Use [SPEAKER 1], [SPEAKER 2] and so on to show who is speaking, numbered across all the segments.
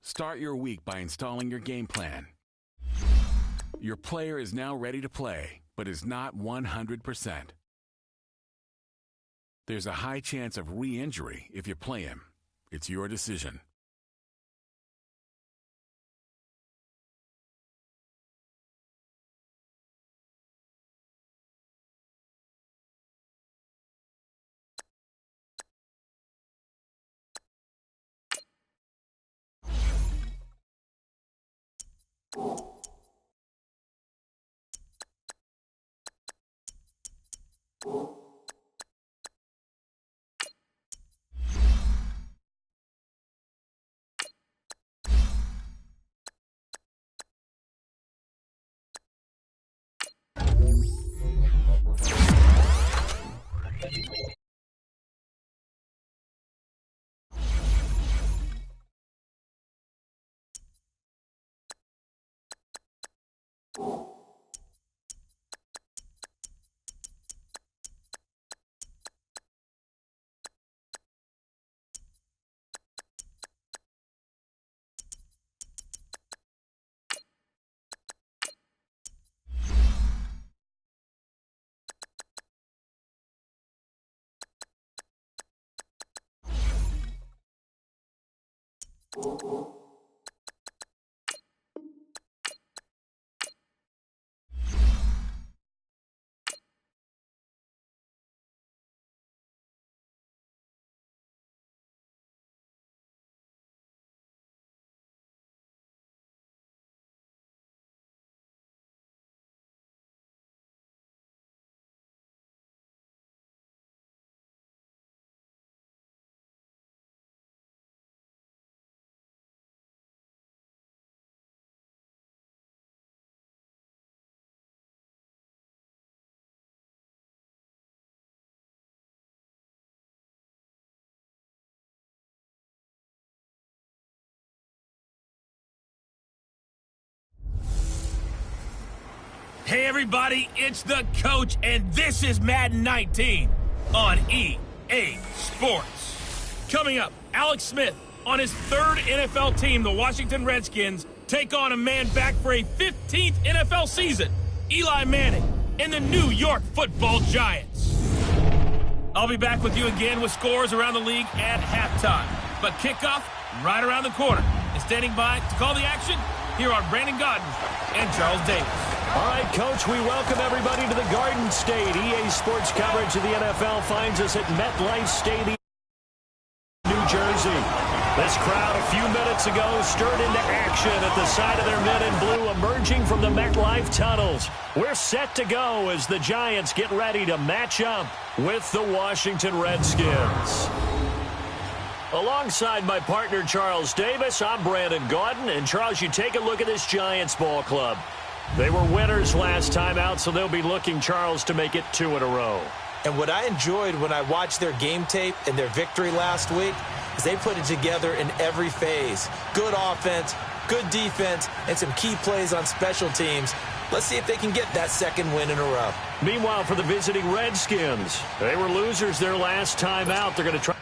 [SPEAKER 1] Start your week by installing your game plan. Your player is now ready to play, but is not 100%. There's a high chance of re-injury if you play him. It's your decision.
[SPEAKER 2] Hey everybody, it's the coach, and this is Madden 19 on EA Sports. Coming up, Alex Smith on his third NFL team, the Washington Redskins, take on a man back for a 15th NFL season, Eli Manning and the New York Football Giants. I'll be back with you again with scores around the league at halftime. But kickoff right around the corner. And standing by to call the action, here are Brandon Godden and Charles Davis.
[SPEAKER 3] All right, Coach, we welcome everybody to the Garden State. EA Sports coverage of the NFL finds us at MetLife Stadium, New Jersey. This crowd a few minutes ago stirred into action at the side of their men in blue emerging from the MetLife tunnels. We're set to go as the Giants get ready to match up with the Washington Redskins. Alongside my partner, Charles Davis, I'm Brandon Gaudin. And, Charles, you take a look at this Giants ball club. They were winners last time out, so they'll be looking, Charles, to make it 2 in a row.
[SPEAKER 4] And what I enjoyed when I watched their game tape and their victory last week is they put it together in every phase. Good offense, good defense, and some key plays on special teams. Let's see if they can get that second win in a row.
[SPEAKER 3] Meanwhile, for the visiting Redskins, they were losers their last time out. They're going to try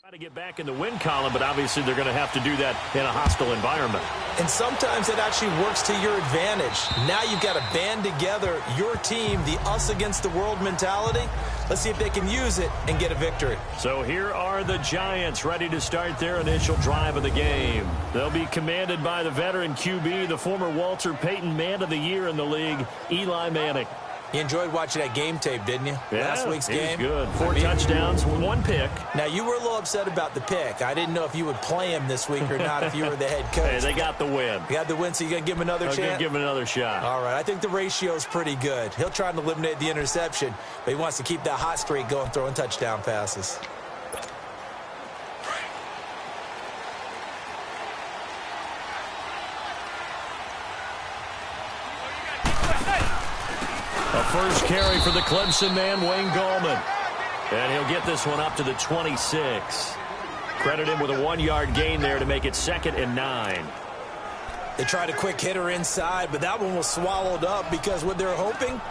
[SPEAKER 3] Try to get back in the win column, but obviously they're going to have to do that in a hostile environment.
[SPEAKER 4] And sometimes it actually works to your advantage. Now you've got to band together your team, the us against the world mentality. Let's see if they can use it and get a victory.
[SPEAKER 3] So here are the Giants ready to start their initial drive of the game. They'll be commanded by the veteran QB, the former Walter Payton Man of the Year in the league, Eli Manning.
[SPEAKER 4] You enjoyed watching that game tape, didn't you?
[SPEAKER 3] Yeah,
[SPEAKER 4] Last week's game.
[SPEAKER 3] Good. 4 touchdowns, 1 pick.
[SPEAKER 4] Now, you were a little upset about the pick. I didn't know if you would play him this week or not if you were the head coach.
[SPEAKER 3] Hey, they got the win.
[SPEAKER 4] You got the win, so you're going to give him another chance?
[SPEAKER 3] I'm going to give him another shot.
[SPEAKER 4] All right. I think the ratio is pretty good. He'll try to eliminate the interception, but he wants to keep that hot streak going, throwing touchdown passes.
[SPEAKER 3] A first carry for the Clemson man, Wayne Gallman. And he'll get this one up to the 26. Credit him with a 1-yard gain there to make it 2nd and 9.
[SPEAKER 4] They tried a quick hitter inside, but that one was swallowed up because what they're hoping,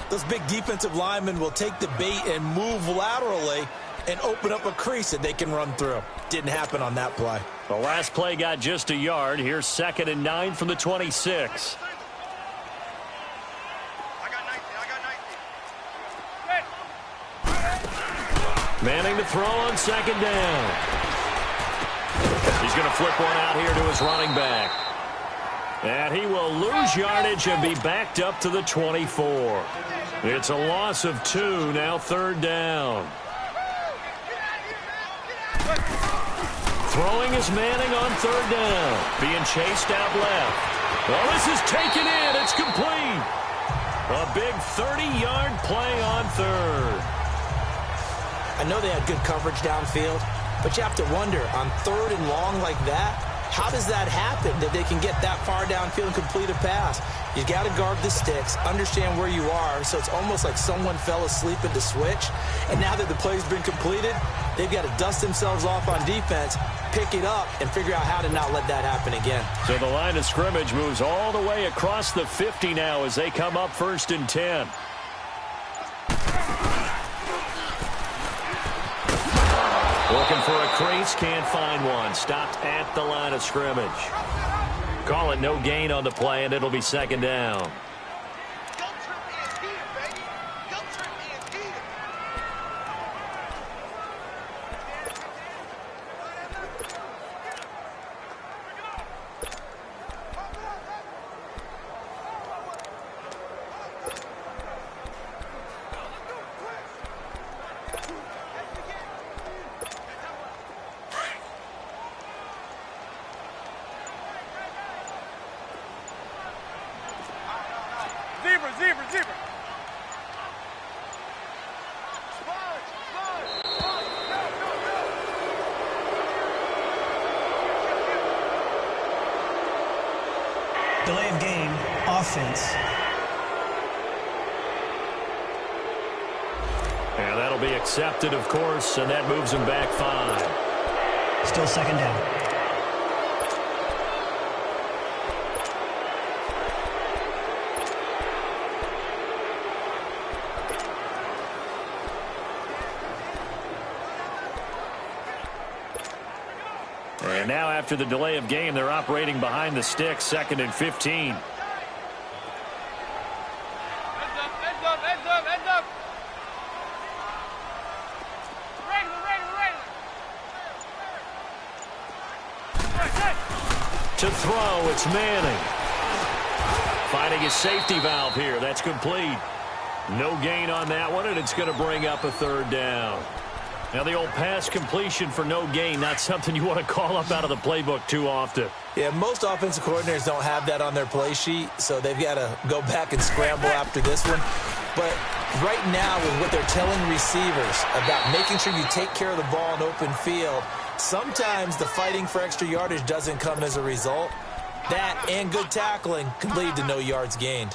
[SPEAKER 4] those big defensive linemen will take the bait and move laterally and open up a crease that they can run through. Didn't happen on that play.
[SPEAKER 3] The last play got just a yard. Here's 2nd and 9 from the 26. Manning to throw on 2nd down. He's going to flip one out here to his running back. And he will lose yardage and be backed up to the 24. It's a loss of 2, now 3rd down. Throwing is Manning on 3rd down. Being chased out left. Well, this is taken in. It's complete. A big 30-yard play on 3rd.
[SPEAKER 4] I know they had good coverage downfield, but you have to wonder, on 3rd and long like that, how does that happen, that they can get that far downfield and complete a pass? You got to guard the sticks, understand where you are, so it's almost like someone fell asleep at the switch, and now that the play's been completed, they've got to dust themselves off on defense, pick it up, and figure out how to not let that happen again. So
[SPEAKER 3] the line of scrimmage moves all the way across the 50 now as they come up 1st and 10. Looking for a crease, can't find one. Stopped at the line of scrimmage. Call it no gain on the play, and it'll be 2nd down.
[SPEAKER 5] Delay of game, offense.
[SPEAKER 3] And that'll be accepted, of course, and that moves him back 5.
[SPEAKER 5] Still 2nd down.
[SPEAKER 3] And now after the delay of game, they're operating behind the sticks, 2nd and 15.
[SPEAKER 6] Heads up.
[SPEAKER 3] To throw, it's Manning. Finding his safety valve here. That's complete. No gain on that one, and it's going to bring up a 3rd down. Now, the old pass completion for no gain, not something you want to call up out of the playbook too often.
[SPEAKER 4] Yeah, most offensive coordinators don't have that on their play sheet, so they've got to go back and scramble after this one. But right now, with what they're telling receivers about making sure you take care of the ball in open field, sometimes the fighting for extra yardage doesn't come as a result. That and good tackling can lead to no yards gained.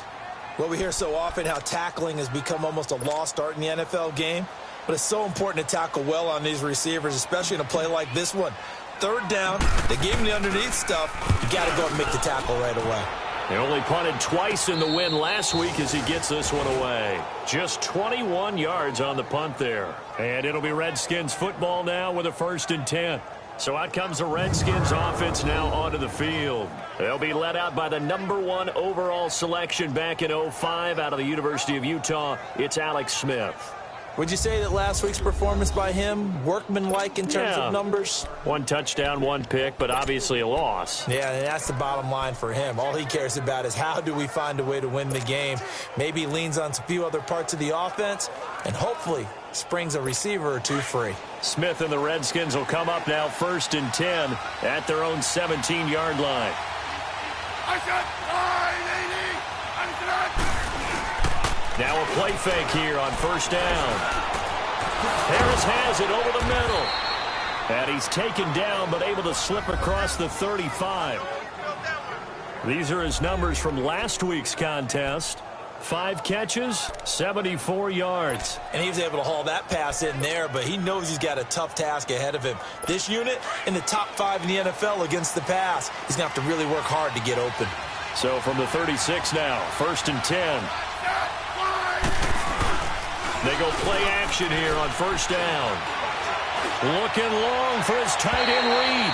[SPEAKER 4] Well, we hear so often how tackling has become almost a lost art in the NFL game. But it's so important to tackle well on these receivers, especially in a play like this one. 3rd down, they gave him the underneath stuff. You got to go and make the tackle right away.
[SPEAKER 3] He only punted twice in the win last week as he gets this one away. Just 21 yards on the punt there. And it'll be Redskins football now with a 1st and 10. So out comes the Redskins offense now onto the field. They'll be led out by the #1 overall selection back in 2005 out of the University of Utah. It's Alex Smith.
[SPEAKER 4] Would you say that last week's performance by him, workmanlike in terms of numbers?
[SPEAKER 3] 1 touchdown, 1 pick, but obviously a loss.
[SPEAKER 4] Yeah, and that's the bottom line for him. All he cares about is how do we find a way to win the game. Maybe he leans on a few other parts of the offense, and hopefully springs a receiver or two free.
[SPEAKER 3] Smith and the Redskins will come up now 1st and 10 at their own 17-yard line. Now a play fake here on 1st down. Harris has it over the middle. And he's taken down but able to slip across the 35. These are his numbers from last week's contest. 5 catches, 74 yards.
[SPEAKER 4] And he was able to haul that pass in there, but he knows he's got a tough task ahead of him. This unit in the top 5 in the NFL against the pass. He's going to have to really work hard to get open.
[SPEAKER 3] So from the 36 now, 1st and 10. They go play action here on 1st down. Looking long for his tight end Reed.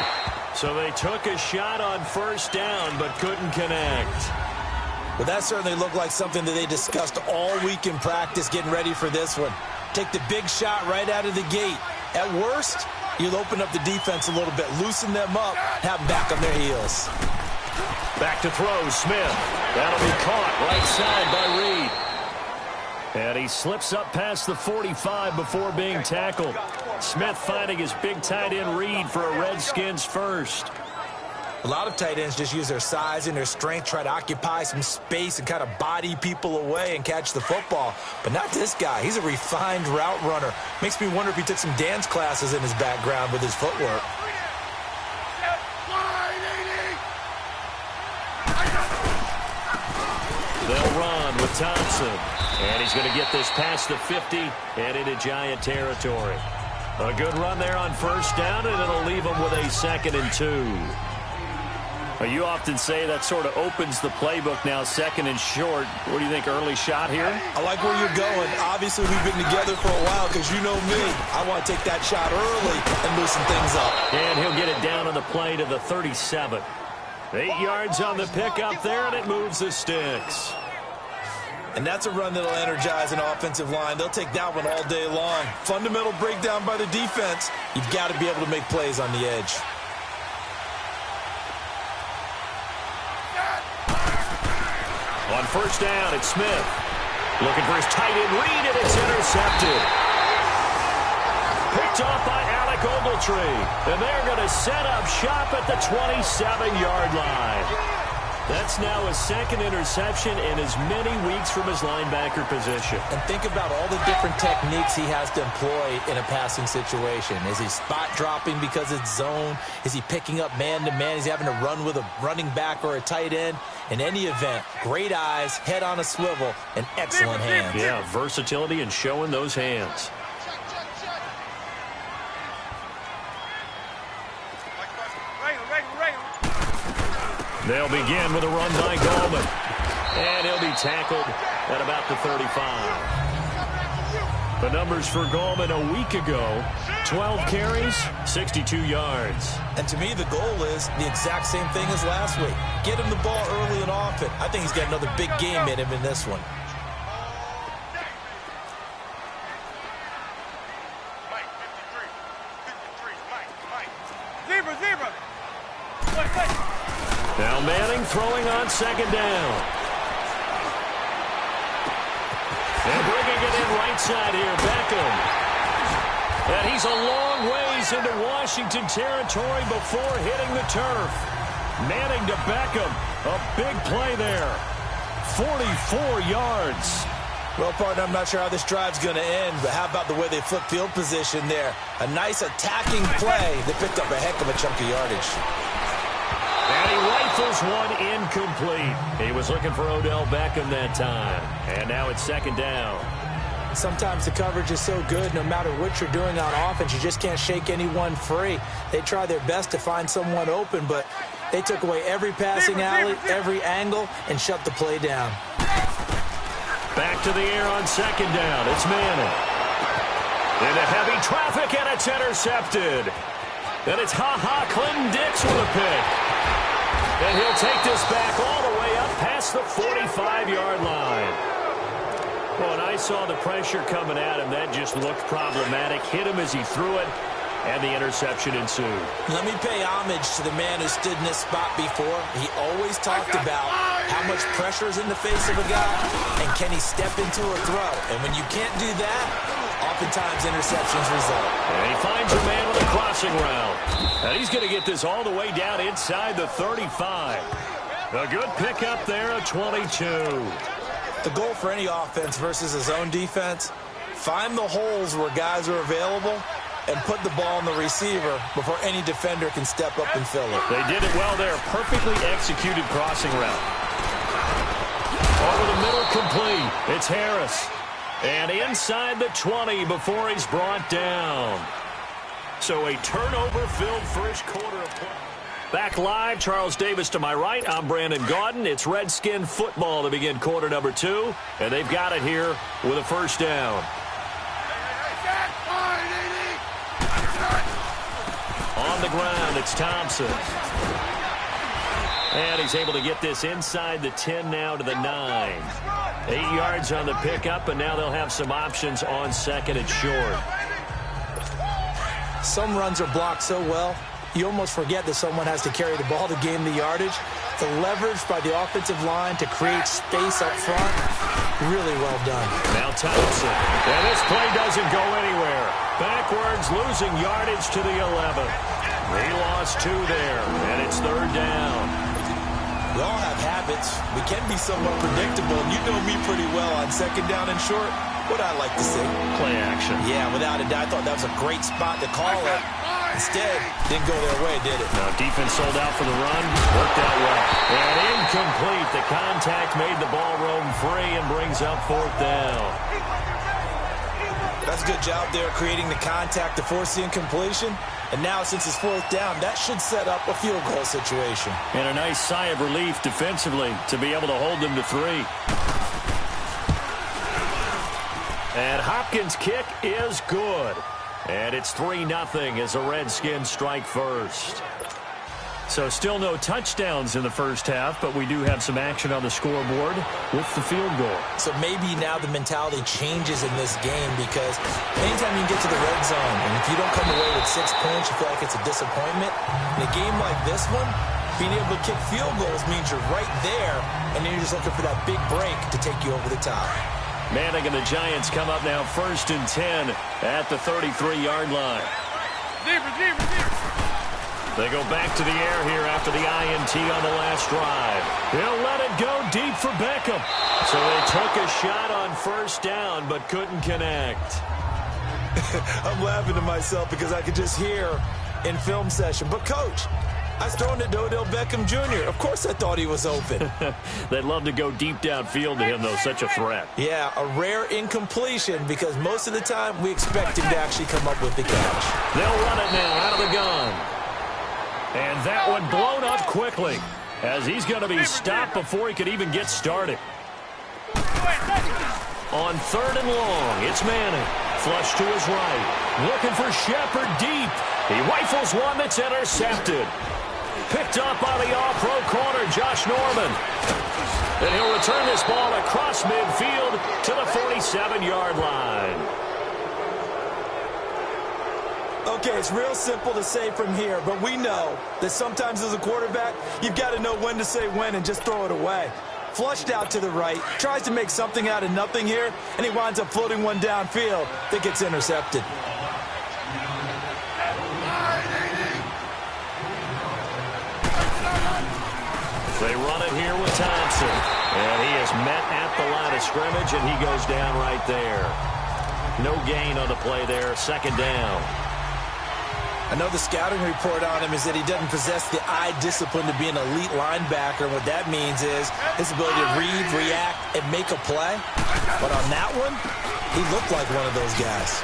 [SPEAKER 3] So they took a shot on 1st down but couldn't connect.
[SPEAKER 4] Well, that certainly looked like something that they discussed all week in practice getting ready for this one. Take the big shot right out of the gate. At worst, you'll open up the defense a little bit, loosen them up, have them back on their heels.
[SPEAKER 3] Back to throw, Smith. That'll be caught right side by Reed. And he slips up past the 45 before being tackled. Smith finding his big tight end Reed for a Redskins first.
[SPEAKER 4] A lot of tight ends just use their size and their strength, try to occupy some space and kind of body people away and catch the football. But not this guy. He's a refined route runner. Makes me wonder if he took some dance classes in his background with his footwork.
[SPEAKER 3] They'll run with Thompson. And he's going to get this past the 50 and into Giant territory. A good run there on 1st down, and it'll leave him with a 2nd and 2. You often say that sort of opens the playbook now, 2nd and short. What do you think, early shot here?
[SPEAKER 4] I like where you're going. Obviously, we've been together for a while because you know me. I want to take that shot early and loosen things up.
[SPEAKER 3] And he'll get it down on the play to the 37. 8 yards on the pickup there, and it moves the sticks.
[SPEAKER 4] And that's a run that'll energize an offensive line. They'll take that one all day long. Fundamental breakdown by the defense. You've got to be able to make plays on the edge.
[SPEAKER 3] On 1st down, it's Smith. Looking for his tight end Reed, and it's intercepted. Picked off by Alec Ogletree. And they're going to set up shop at the 27-yard line. That's now his 2nd interception in as many weeks from his linebacker position.
[SPEAKER 4] And think about all the different techniques he has to employ in a passing situation. Is he spot dropping because it's zone? Is he picking up man-to-man? Is he having to run with a running back or a tight end? In any event, great eyes, head on a swivel, and excellent hands.
[SPEAKER 3] Yeah, versatility and showing those hands. They'll begin with a run by Goldman. And he'll be tackled at about the 35. The numbers for Goldman a week ago, 12 carries, 62 yards.
[SPEAKER 4] And to me, the goal is the exact same thing as last week. Get him the ball early and often. I think he's got another big game in him in this one.
[SPEAKER 3] Now Manning throwing on 2nd down. And bringing it in right side here, Beckham. And he's a long ways into Washington territory before hitting the turf. Manning to Beckham. A big play there. 44 yards.
[SPEAKER 4] Well, partner, I'm not sure how this drive's going to end, but how about the way they flip field position there? A nice attacking play that picked up a heck of a chunk of yardage.
[SPEAKER 3] And he rifles one incomplete. He was looking for Odell Beckham that time. And now it's 2nd down.
[SPEAKER 4] Sometimes the coverage is so good, no matter what you're doing on offense, you just can't shake anyone free. They try their best to find someone open, but They took away every passing alley, every angle, and shut the play down.
[SPEAKER 3] Back to the air on second down. It's Madden. Into heavy traffic, and it's intercepted. And it's Clinton Dix with a pick. And he'll take this back all the way up past the 45-yard line. Well, and I saw the pressure coming at him. That just looked problematic. Hit him as he threw it, and the interception ensued.
[SPEAKER 4] Let me pay homage to the man who stood in this spot before. He always talked about how much pressure is in the face of a guy, and can he step into a throw. And when you can't do that, oftentimes interceptions result.
[SPEAKER 3] And he finds a man with a crossing route. And he's going to get this all the way down inside the 35. A good pickup there at 22.
[SPEAKER 4] The goal for any offense versus his own defense, find the holes where guys are available and put the ball on the receiver before any defender can step up and fill it.
[SPEAKER 3] They did it well there. Perfectly executed crossing route. Over the middle, complete. It's Harris. And inside the 20 before he's brought down. So a turnover-filled first quarter of play. Back live, Charles Davis to my right. I'm Brandon Gaudin. It's Redskin football to begin quarter number 2. And they've got it here with a first down. On the ground, it's Thompson. And he's able to get this inside the 10 now to the 9. 8 yards on the pickup, and now they'll have some options on second and short.
[SPEAKER 4] Some runs are blocked so well, you almost forget that someone has to carry the ball to gain the yardage. The leverage by the offensive line to create space up front, really well done.
[SPEAKER 3] Now Thompson. And this play doesn't go anywhere. Backwards, losing yardage to the 11. He lost 2 there, and it's third down.
[SPEAKER 4] We all have habits. We can be somewhat predictable, and you know me pretty well on second down and short. What I like to see.
[SPEAKER 3] Play action.
[SPEAKER 4] Yeah, without a doubt. I thought that was a great spot to call it. Instead, didn't go their way, did it?
[SPEAKER 3] Now defense sold out for the run. Worked out well. And incomplete. The contact made the ball roam free and brings up fourth down.
[SPEAKER 4] That's a good job there creating the contact to force the incompletion. And now, since it's fourth down, that should set up a field goal situation.
[SPEAKER 3] And a nice sigh of relief defensively to be able to hold them to 3. And Hopkins' kick is good. And it's 3-0 as the Redskins strike first. So still no touchdowns in the first half, but we do have some action on the scoreboard with the field goal.
[SPEAKER 4] So maybe now the mentality changes in this game, because anytime you get to the red zone, and if you don't come away with 6 points, you feel like it's a disappointment. In a game like this one, being able to kick field goals means you're right there, and then you're just looking for that big break to take you over the top.
[SPEAKER 3] Manning and the Giants come up now 1st and 10 at the 33-yard line. They go back to the air here after the INT on the last drive. He'll let it go deep for Beckham. So they took a shot on first down but couldn't connect.
[SPEAKER 4] I'm laughing to myself because I could just hear in film session. But, Coach, I was throwing to Odell Beckham Jr. Of course I thought he was open.
[SPEAKER 3] They'd love to go deep downfield to him, though. Such a threat.
[SPEAKER 4] Yeah, a rare incompletion because most of the time we expect him to actually come up with the catch.
[SPEAKER 3] They'll run it now out of the gun. And that one blown up quickly as he's going to be stopped before he could even get started. On 3rd and long, it's Manning. Flush to his right. Looking for Shepard deep. He rifles one that's intercepted. Picked up by the all-pro corner, Josh Norman. And he'll return this ball across midfield to the 47-yard line.
[SPEAKER 4] Okay, it's real simple to say from here, but we know that sometimes as a quarterback, you've got to know when to say when and just throw it away. Flushed out to the right, tries to make something out of nothing here, and he winds up floating one downfield that gets intercepted.
[SPEAKER 3] They run it here with Thompson, and he is met at the line of scrimmage, and he goes down right there. No gain on the play there, 2nd down.
[SPEAKER 4] I know the scouting report on him is that he doesn't possess the eye discipline to be an elite linebacker, and what that means is his ability to read, react, and make a play. But on that one, he looked like one of those guys.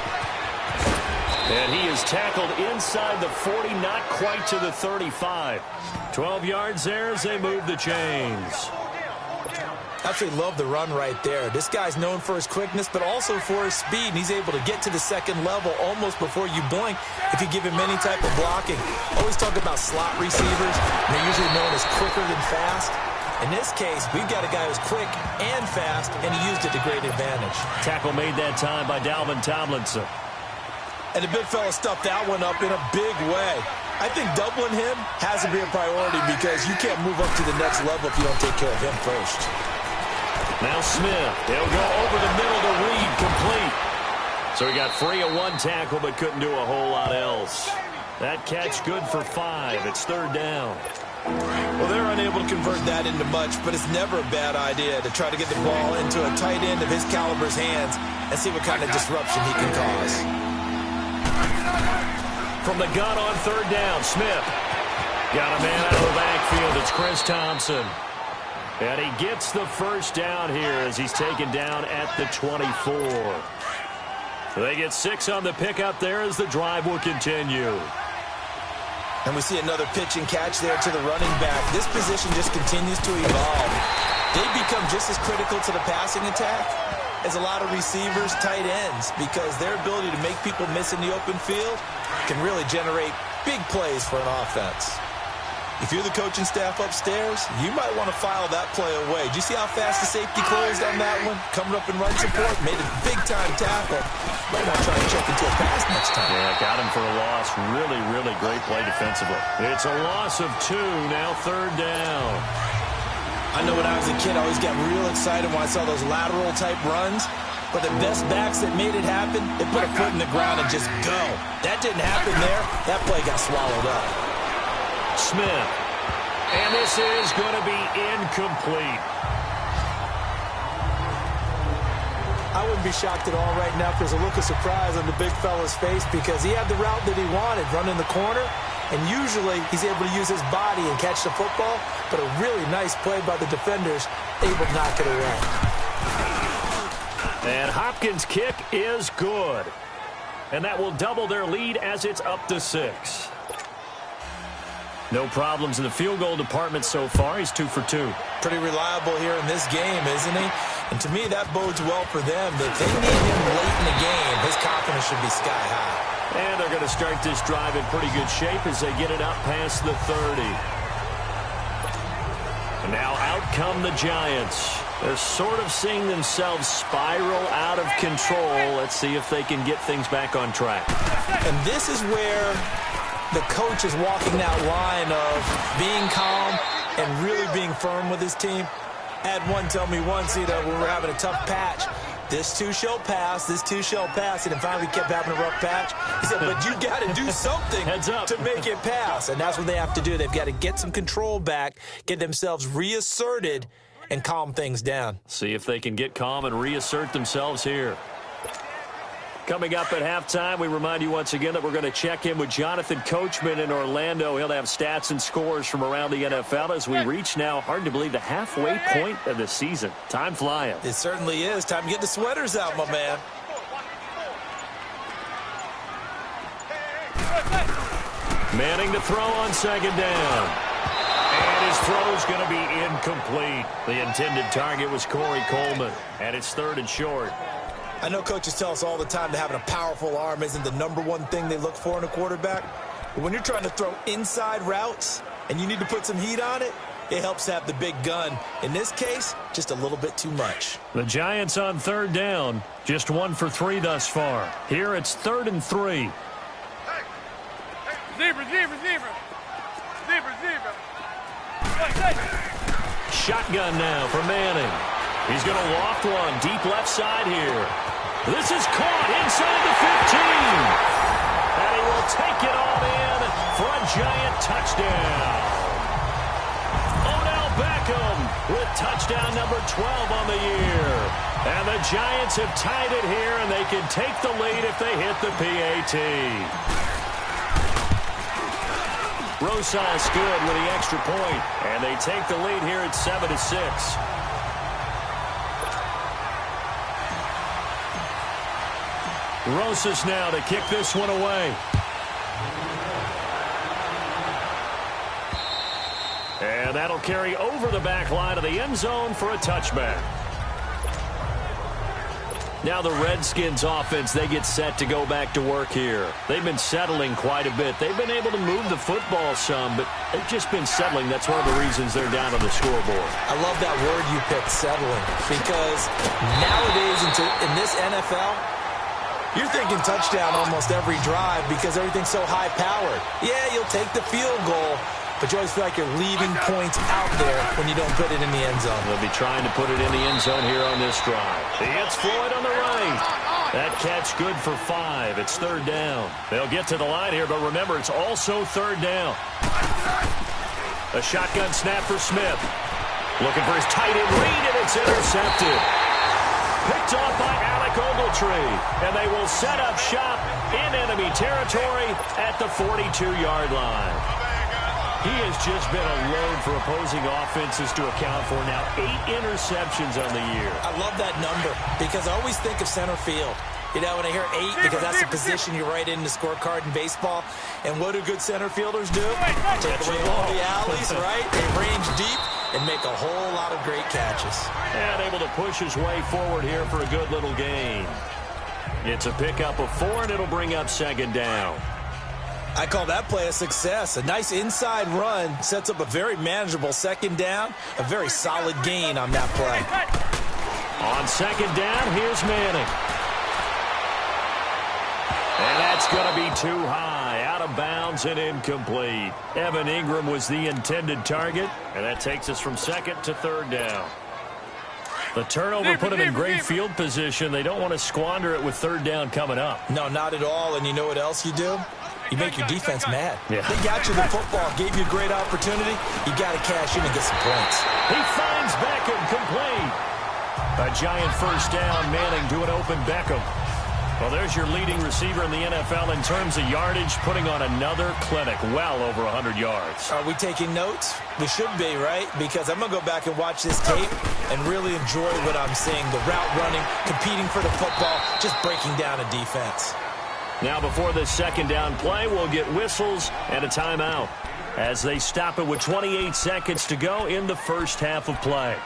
[SPEAKER 3] And he is tackled inside the 40, not quite to the 35. 12 yards there as they move the chains.
[SPEAKER 4] Absolutely love the run right there. This guy's known for his quickness, but also for his speed, and he's able to get to the second level almost before you blink if you give him any type of blocking. Always talk about slot receivers, and they're usually known as quicker than fast. In this case, we've got a guy who's quick and fast, and he used it to great advantage.
[SPEAKER 3] Tackle made that time by Dalvin Tomlinson.
[SPEAKER 4] And the big fella stuffed that one up in a big way. I think doubling him has to be a priority because you can't move up to the next level if you don't take care of him first.
[SPEAKER 3] Now Smith, he'll go over the middle to Reed, complete. So he got free of one tackle but couldn't do a whole lot else. That catch good for 5. It's third down.
[SPEAKER 4] Well, they're unable to convert that into much, but it's never a bad idea to try to get the ball into a tight end of his caliber's hands and see what kind of disruption he can cause.
[SPEAKER 3] From the gun on third down, Smith. Got a man out of the backfield. It's Chris Thompson. And he gets the first down here as he's taken down at the 24. They get 6 on the pickup there as the drive will continue.
[SPEAKER 4] And we see another pitch and catch there to the running back. This position just continues to evolve. They become just as critical to the passing attack as a lot of receivers, tight ends, because their ability to make people miss in the open field can really generate big plays for an offense. If you're the coaching staff upstairs, you might want to file that play away. Do you see how fast the safety closed on that one? Coming up in run support, made a big-time tackle. Might not try to check into a pass next time.
[SPEAKER 3] Yeah, got him for a loss. Really, really great play defensively. It's a loss of 2, now third down.
[SPEAKER 4] I know when I was a kid, I always got real excited when I saw those lateral-type runs. But the best backs that made it happen, they put a foot in the ground and just go. That didn't happen there. That play got swallowed up.
[SPEAKER 3] Smith. And this is going to be incomplete.
[SPEAKER 4] I wouldn't be shocked at all right now if there's a look of surprise on the big fella's face because he had the route that he wanted, running the corner, and usually he's able to use his body and catch the football, but a really nice play by the defenders, able to knock it away.
[SPEAKER 3] And Hopkins' kick is good. And that will double their lead as it's up to 6. No problems in the field goal department so far. He's 2 for 2.
[SPEAKER 4] Pretty reliable here in this game, isn't he? And to me, that bodes well for them. That they need him late in the game. His confidence should be sky high.
[SPEAKER 3] And they're going to start this drive in pretty good shape as they get it up past the 30. And now out come the Giants. They're sort of seeing themselves spiral out of control. Let's see if they can get things back on track.
[SPEAKER 4] And this is where the coach is walking that line of being calm and really being firm with his team. I had one tell me once, when we were having a tough patch, this too shall pass, this too shall pass, and then finally we kept having a rough patch. He said, but you got to do something to make it pass, and that's what they have to do. They've got to get some control back, get themselves reasserted, and calm things down.
[SPEAKER 3] See if they can get calm and reassert themselves here. Coming up at halftime, we remind you once again that we're going to check in with Jonathan Coachman in Orlando. He'll have stats and scores from around the NFL as we reach now, hard to believe, the halfway point of the season. Time flying.
[SPEAKER 4] It certainly is. Time to get the sweaters out, my man.
[SPEAKER 3] Manning to throw on second down. And his throw's going to be incomplete. The intended target was Corey Coleman, and it's 3rd and short.
[SPEAKER 4] I know coaches tell us all the time that having a powerful arm isn't the #1 thing they look for in a quarterback. But when you're trying to throw inside routes and you need to put some heat on it, it helps have the big gun. In this case, just a little bit too much.
[SPEAKER 3] The Giants on 3rd down, just 1 for 3 thus far. Here it's 3rd and 3. Shotgun now for Manning. He's going to loft one deep left side here. This is caught inside the 15. And he will take it all in for a Giant touchdown. Odell Beckham with touchdown number 12 on the year. And the Giants have tied it here, and they can take the lead if they hit the PAT. Rosas good with the extra point, and they take the lead here at 7-6. Rosas now to kick this one away. And that'll carry over the back line of the end zone for a touchback. Now the Redskins offense, they get set to go back to work here. They've been settling quite a bit. They've been able to move the football some, but they've just been settling. That's one of the reasons they're down on the scoreboard.
[SPEAKER 4] I love that word you picked, settling, because nowadays in this NFL, you're thinking touchdown almost every drive because everything's so high-powered. Yeah, you'll take the field goal, but you always feel like you're leaving points out there when you don't put it in the end zone.
[SPEAKER 3] They'll be trying to put it in the end zone here on this drive. It's Floyd on the right. That catch good for 5. It's third down. They'll get to the line here, but remember, it's also third down. A shotgun snap for Smith. Looking for his tight end read, and it's intercepted. Picked off by Alec Ogletree, and they will set up shop in enemy territory at the 42-yard line. He has just been a load for opposing offenses to account for now. 8 interceptions on the year.
[SPEAKER 4] I love that number because I always think of center field. You know, when I hear 8, because that's the position you write in the scorecard in baseball. And what do good center fielders do? Take away all the alleys, right? They range deep and make a whole lot of great catches.
[SPEAKER 3] And able to push his way forward here for a good little gain. It's a pickup of 4, and it'll bring up second down.
[SPEAKER 4] I call that play a success. A nice inside run sets up a very manageable second down. A very solid gain on that play.
[SPEAKER 3] On second down, here's Manning. And that's going to be too high. Out of bounds and incomplete. Evan Ingram was the intended target. And that takes us from second to third down. The turnover put them in great field position. They don't want to squander it with third down coming up.
[SPEAKER 4] No, not at all. And you know what else you do? You make your defense mad.
[SPEAKER 3] Yeah.
[SPEAKER 4] They got you the football, gave you a great opportunity. You got to cash in and get some points.
[SPEAKER 3] He finds Beckham complete. A giant first down. Manning to an open Beckham. Well, there's your leading receiver in the NFL in terms of yardage, putting on another clinic, well over 100 yards.
[SPEAKER 4] Are we taking notes? We should be, right? Because I'm going to go back and watch this tape and really enjoy what I'm seeing. The route running, competing for the football, just breaking down a defense.
[SPEAKER 3] Now before this second down play, we'll get whistles and a timeout as they stop it with 28 seconds to go in the first half of play.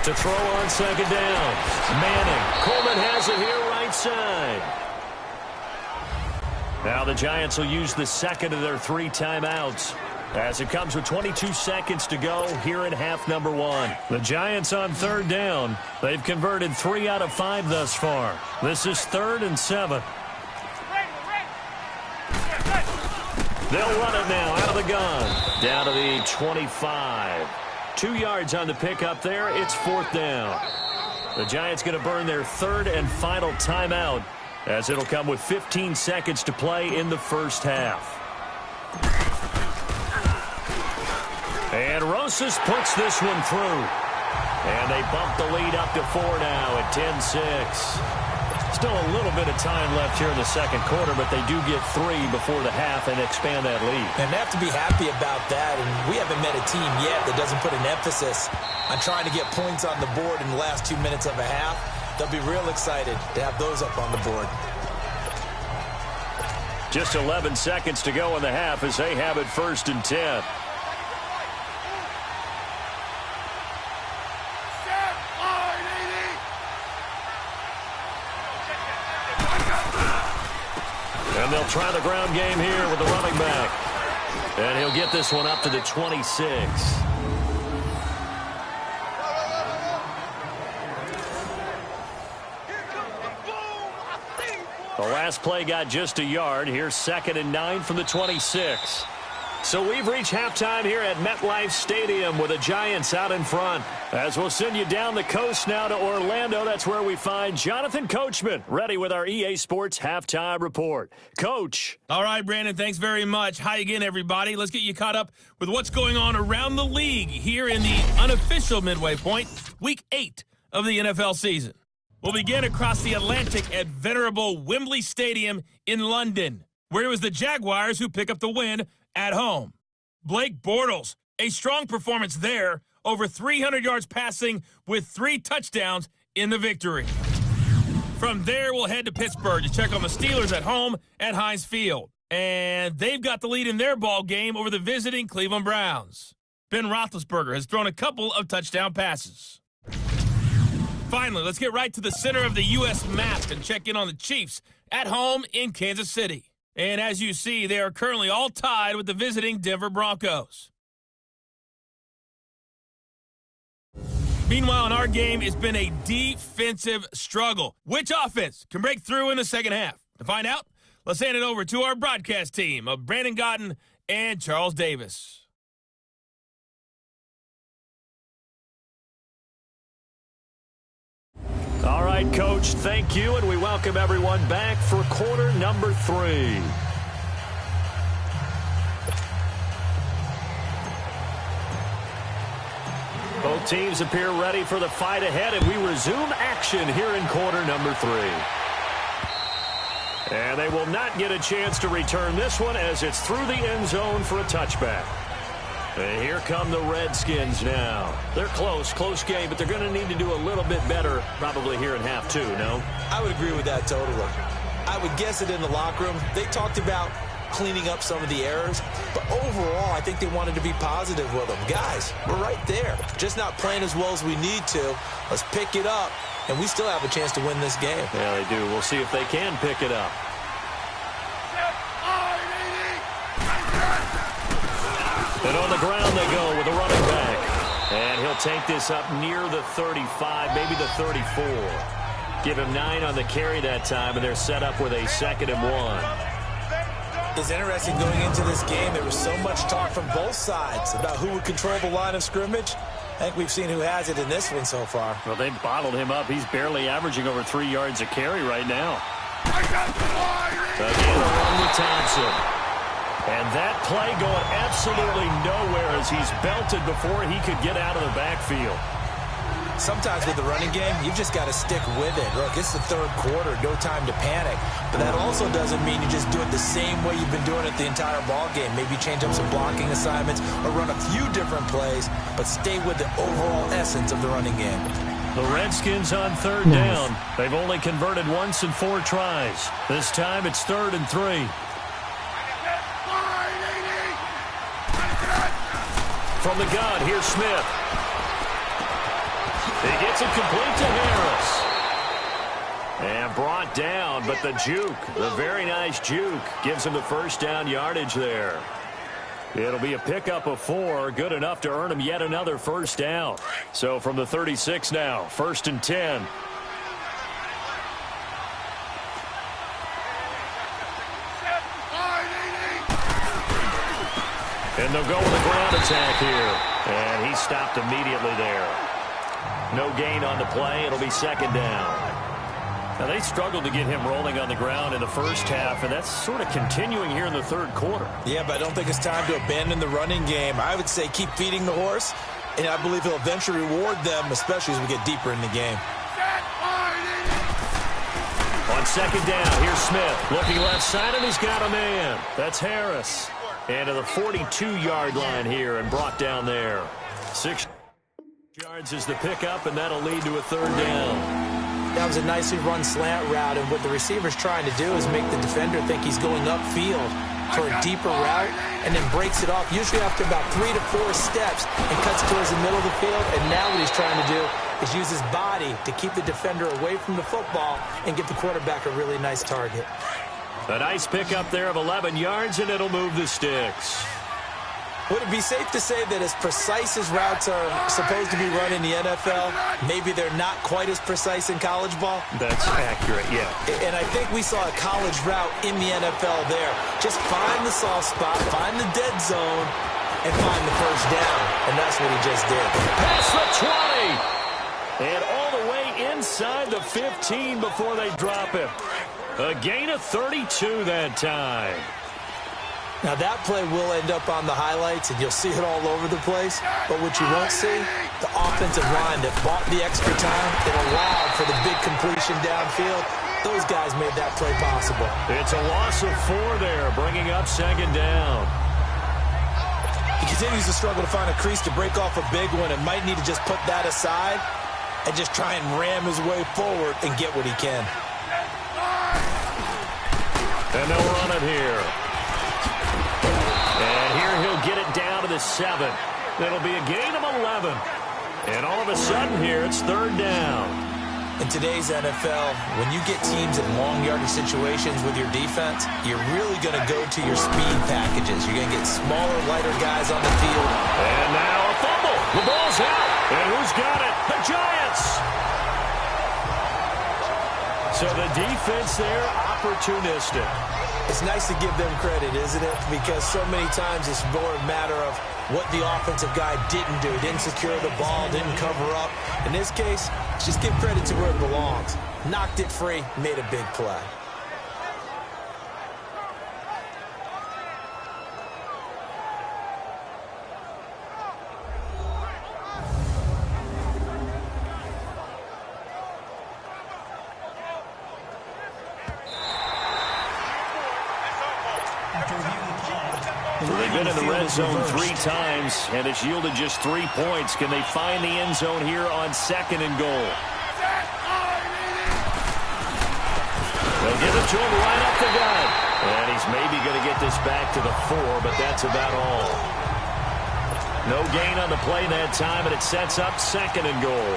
[SPEAKER 3] To throw on second down. Manning. Coleman has it here right side. Now the Giants will use the second of their 3 timeouts as it comes with 22 seconds to go here in half number 1. The Giants on third down. They've converted 3 out of 5 thus far. This is 3rd and 7. They'll run it now out of the gun. Down to the 25. 2 yards on the pickup there. It's 4th down. The Giants going to burn their 3rd and final timeout as it'll come with 15 seconds to play in the first half. And Rosas puts this one through. And they bump the lead up to 4 now at 10-6. Still a little bit of time left here in the second quarter, but they do get 3 before the half and expand that lead.
[SPEAKER 4] And they have to be happy about that. And we haven't met a team yet that doesn't put an emphasis on trying to get points on the board in the last 2 minutes of a half. They'll be real excited to have those up on the board.
[SPEAKER 3] Just 11 seconds to go in the half as they have it 1st and 10. And they'll try the ground game here with the running back. And he'll get this one up to the 26. The last play got just a yard. Here's 2nd and 9 from the 26. So we've reached halftime here at MetLife Stadium with the Giants out in front. As we'll send you down the coast now to Orlando, that's where we find Jonathan Coachman ready with our EA Sports Halftime Report. Coach.
[SPEAKER 2] All right, Brandon, thanks very much. Hi again, everybody. Let's get you caught up with what's going on around the league here in the unofficial midway point, Week 8 of the NFL season. We'll begin across the Atlantic at venerable Wembley Stadium in London, where it was the Jaguars who pick up the win at home. Blake Bortles, a strong performance there, over 300 yards passing with 3 touchdowns in the victory. From there, we'll head to Pittsburgh to check on the Steelers at home at Heinz Field. And they've got the lead in their ball game over the visiting Cleveland Browns. Ben Roethlisberger has thrown a couple of touchdown passes. Finally, let's get right to the center of the U.S. map and check in on the Chiefs at home in Kansas City. And as you see, they are currently all tied with the visiting Denver Broncos. Meanwhile, in our game, it's been a defensive struggle. Which offense can break through in the second half? To find out, let's hand it over to our broadcast team of Brandon Gotten and Charles Davis.
[SPEAKER 3] All right, Coach, thank you, and we welcome everyone back for quarter number 3. Both teams appear ready for the fight ahead, and we resume action here in quarter number 3. And they will not get a chance to return this one as it's through the end zone for a touchback. And here come the Redskins now. They're close game, but they're going to need to do a little bit better probably here in half 2, no?
[SPEAKER 4] I would agree with that totally. I would guess it in the locker room. They talked about cleaning up some of the errors, but overall, I think they wanted to be positive with them. Guys, we're right there. Just not playing as well as we need to. Let's pick it up, and we still have a chance to win this game.
[SPEAKER 3] Yeah, they do. We'll see if they can pick it up. And on the ground they go with the running back. And he'll take this up near the 35, maybe the 34. Give him 9 on the carry that time, and they're set up with a 2nd and 1.
[SPEAKER 4] It's interesting going into this game. There was so much talk from both sides about who would control the line of scrimmage. I think we've seen who has it in this one so far.
[SPEAKER 3] Well, they've bottled him up. He's barely averaging over 3 yards a carry right now. Again, a run with Thompson. And that play going absolutely nowhere as he's belted before he could get out of the backfield.
[SPEAKER 4] Sometimes with the running game, you've just got to stick with it. Look, it's the 3rd quarter, no time to panic. But that also doesn't mean you just do it the same way you've been doing it the entire ball game. Maybe change up some blocking assignments or run a few different plays, but stay with the overall essence of the running game.
[SPEAKER 3] The Redskins on 3rd down. They've only converted once in 4 tries. This time it's 3rd and 3. From the gun, here's Smith. He gets it complete to Harris. And brought down, but the juke, the very nice juke, gives him the first down yardage there. It'll be a pickup of 4, good enough to earn him yet another first down. So from the 36 now, 1st and 10. And they'll go with a ground attack here. And he stopped immediately there. No gain on the play. It'll be 2nd down. Now, they struggled to get him rolling on the ground in the first half, and that's sort of continuing here in the 3rd quarter.
[SPEAKER 4] Yeah, but I don't think it's time to abandon the running game. I would say keep feeding the horse, and I believe he'll eventually reward them, especially as we get deeper in the game.
[SPEAKER 3] On 2nd down, here's Smith. Looking left side, and he's got a man. That's Harris. And to the 42-yard line here and brought down there. 6 yards is the pickup, and that'll lead to a 3rd down.
[SPEAKER 4] That was a nicely run slant route, and what the receiver's trying to do is make the defender think he's going upfield for a deeper route and then breaks it off, usually after about 3 to 4 steps, and cuts towards the middle of the field. And now what he's trying to do is use his body to keep the defender away from the football and give the quarterback a really nice target.
[SPEAKER 3] A nice pickup there of 11 yards, and it'll move the sticks.
[SPEAKER 4] Would it be safe to say that as precise as routes are supposed to be run in the NFL, maybe they're not quite as precise in college ball?
[SPEAKER 3] That's accurate, yeah.
[SPEAKER 4] And I think we saw a college route in the NFL there. Just find the soft spot, find the dead zone, and find the first down. And that's what he just did.
[SPEAKER 3] Past the 20. And all the way inside the 15 before they drop him. A gain of 32 that time.
[SPEAKER 4] Now, that play will end up on the highlights, and you'll see it all over the place. But what you won't see, the offensive line that bought the extra time, that allowed for the big completion downfield, those guys made that play possible.
[SPEAKER 3] It's a loss of 4 there, bringing up second down.
[SPEAKER 4] He continues to struggle to find a crease to break off a big one and might need to just put that aside and just try and ram his way forward and get what he can.
[SPEAKER 3] And they'll run it here. And here he'll get it down to the 7. It'll be a gain of 11. And all of a sudden here, it's third down.
[SPEAKER 4] In today's NFL, when you get teams in long yardage situations with your defense, you're really going to go to your speed packages. You're going to get smaller, lighter guys on the field.
[SPEAKER 3] And now a fumble. The ball's out. And who's got it? The Giants. So the defense there, opportunistic.
[SPEAKER 4] It's nice to give them credit, isn't it? Because so many times it's more a matter of what the offensive guy didn't do. Didn't secure the ball, didn't cover up. In this case, just give credit to where it belongs. Knocked it free, made a big play.
[SPEAKER 3] They've been in the red zone 3 times, and it's yielded just 3 points. Can they find the end zone here on second and goal? They'll give it to him right up the gut. And he's maybe going to get this back to the 4, but that's about all. No gain on the play that time, and it sets up second and goal.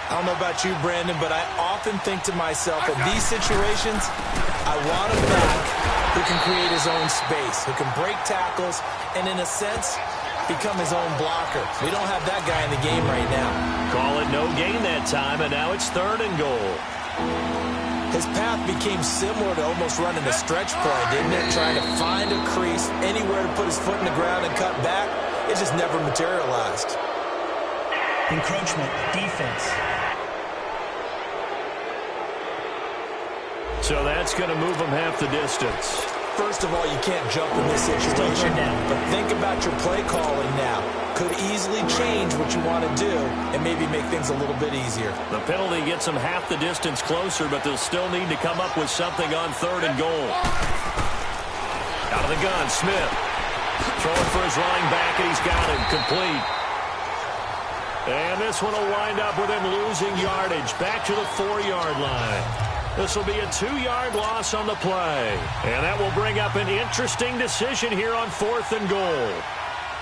[SPEAKER 4] I don't know about you, Brandon, but I often think to myself, in these situations, I want a back who can create his own space, who can break tackles, and in a sense, become his own blocker. We don't have that guy in the game right now.
[SPEAKER 3] Call it no gain that time, and now it's third and goal.
[SPEAKER 4] His path became similar to almost running a stretch play, didn't it? Trying to find a crease, anywhere to put his foot in the ground and cut back. It just never materialized.
[SPEAKER 5] Encroachment, defense.
[SPEAKER 3] So that's going to move him half the distance.
[SPEAKER 4] First of all, you can't jump in this situation, but think about your play calling now. Could easily change what you want to do and maybe make things a little bit easier.
[SPEAKER 3] The penalty gets them half the distance closer, but they'll still need to come up with something on third and goal. Out of the gun, Smith. Throwing for his running back, and he's got him complete. And this one will wind up with him losing yardage back to the 4-yard line. This will be a 2-yard loss on the play. And that will bring up an interesting decision here on fourth and goal.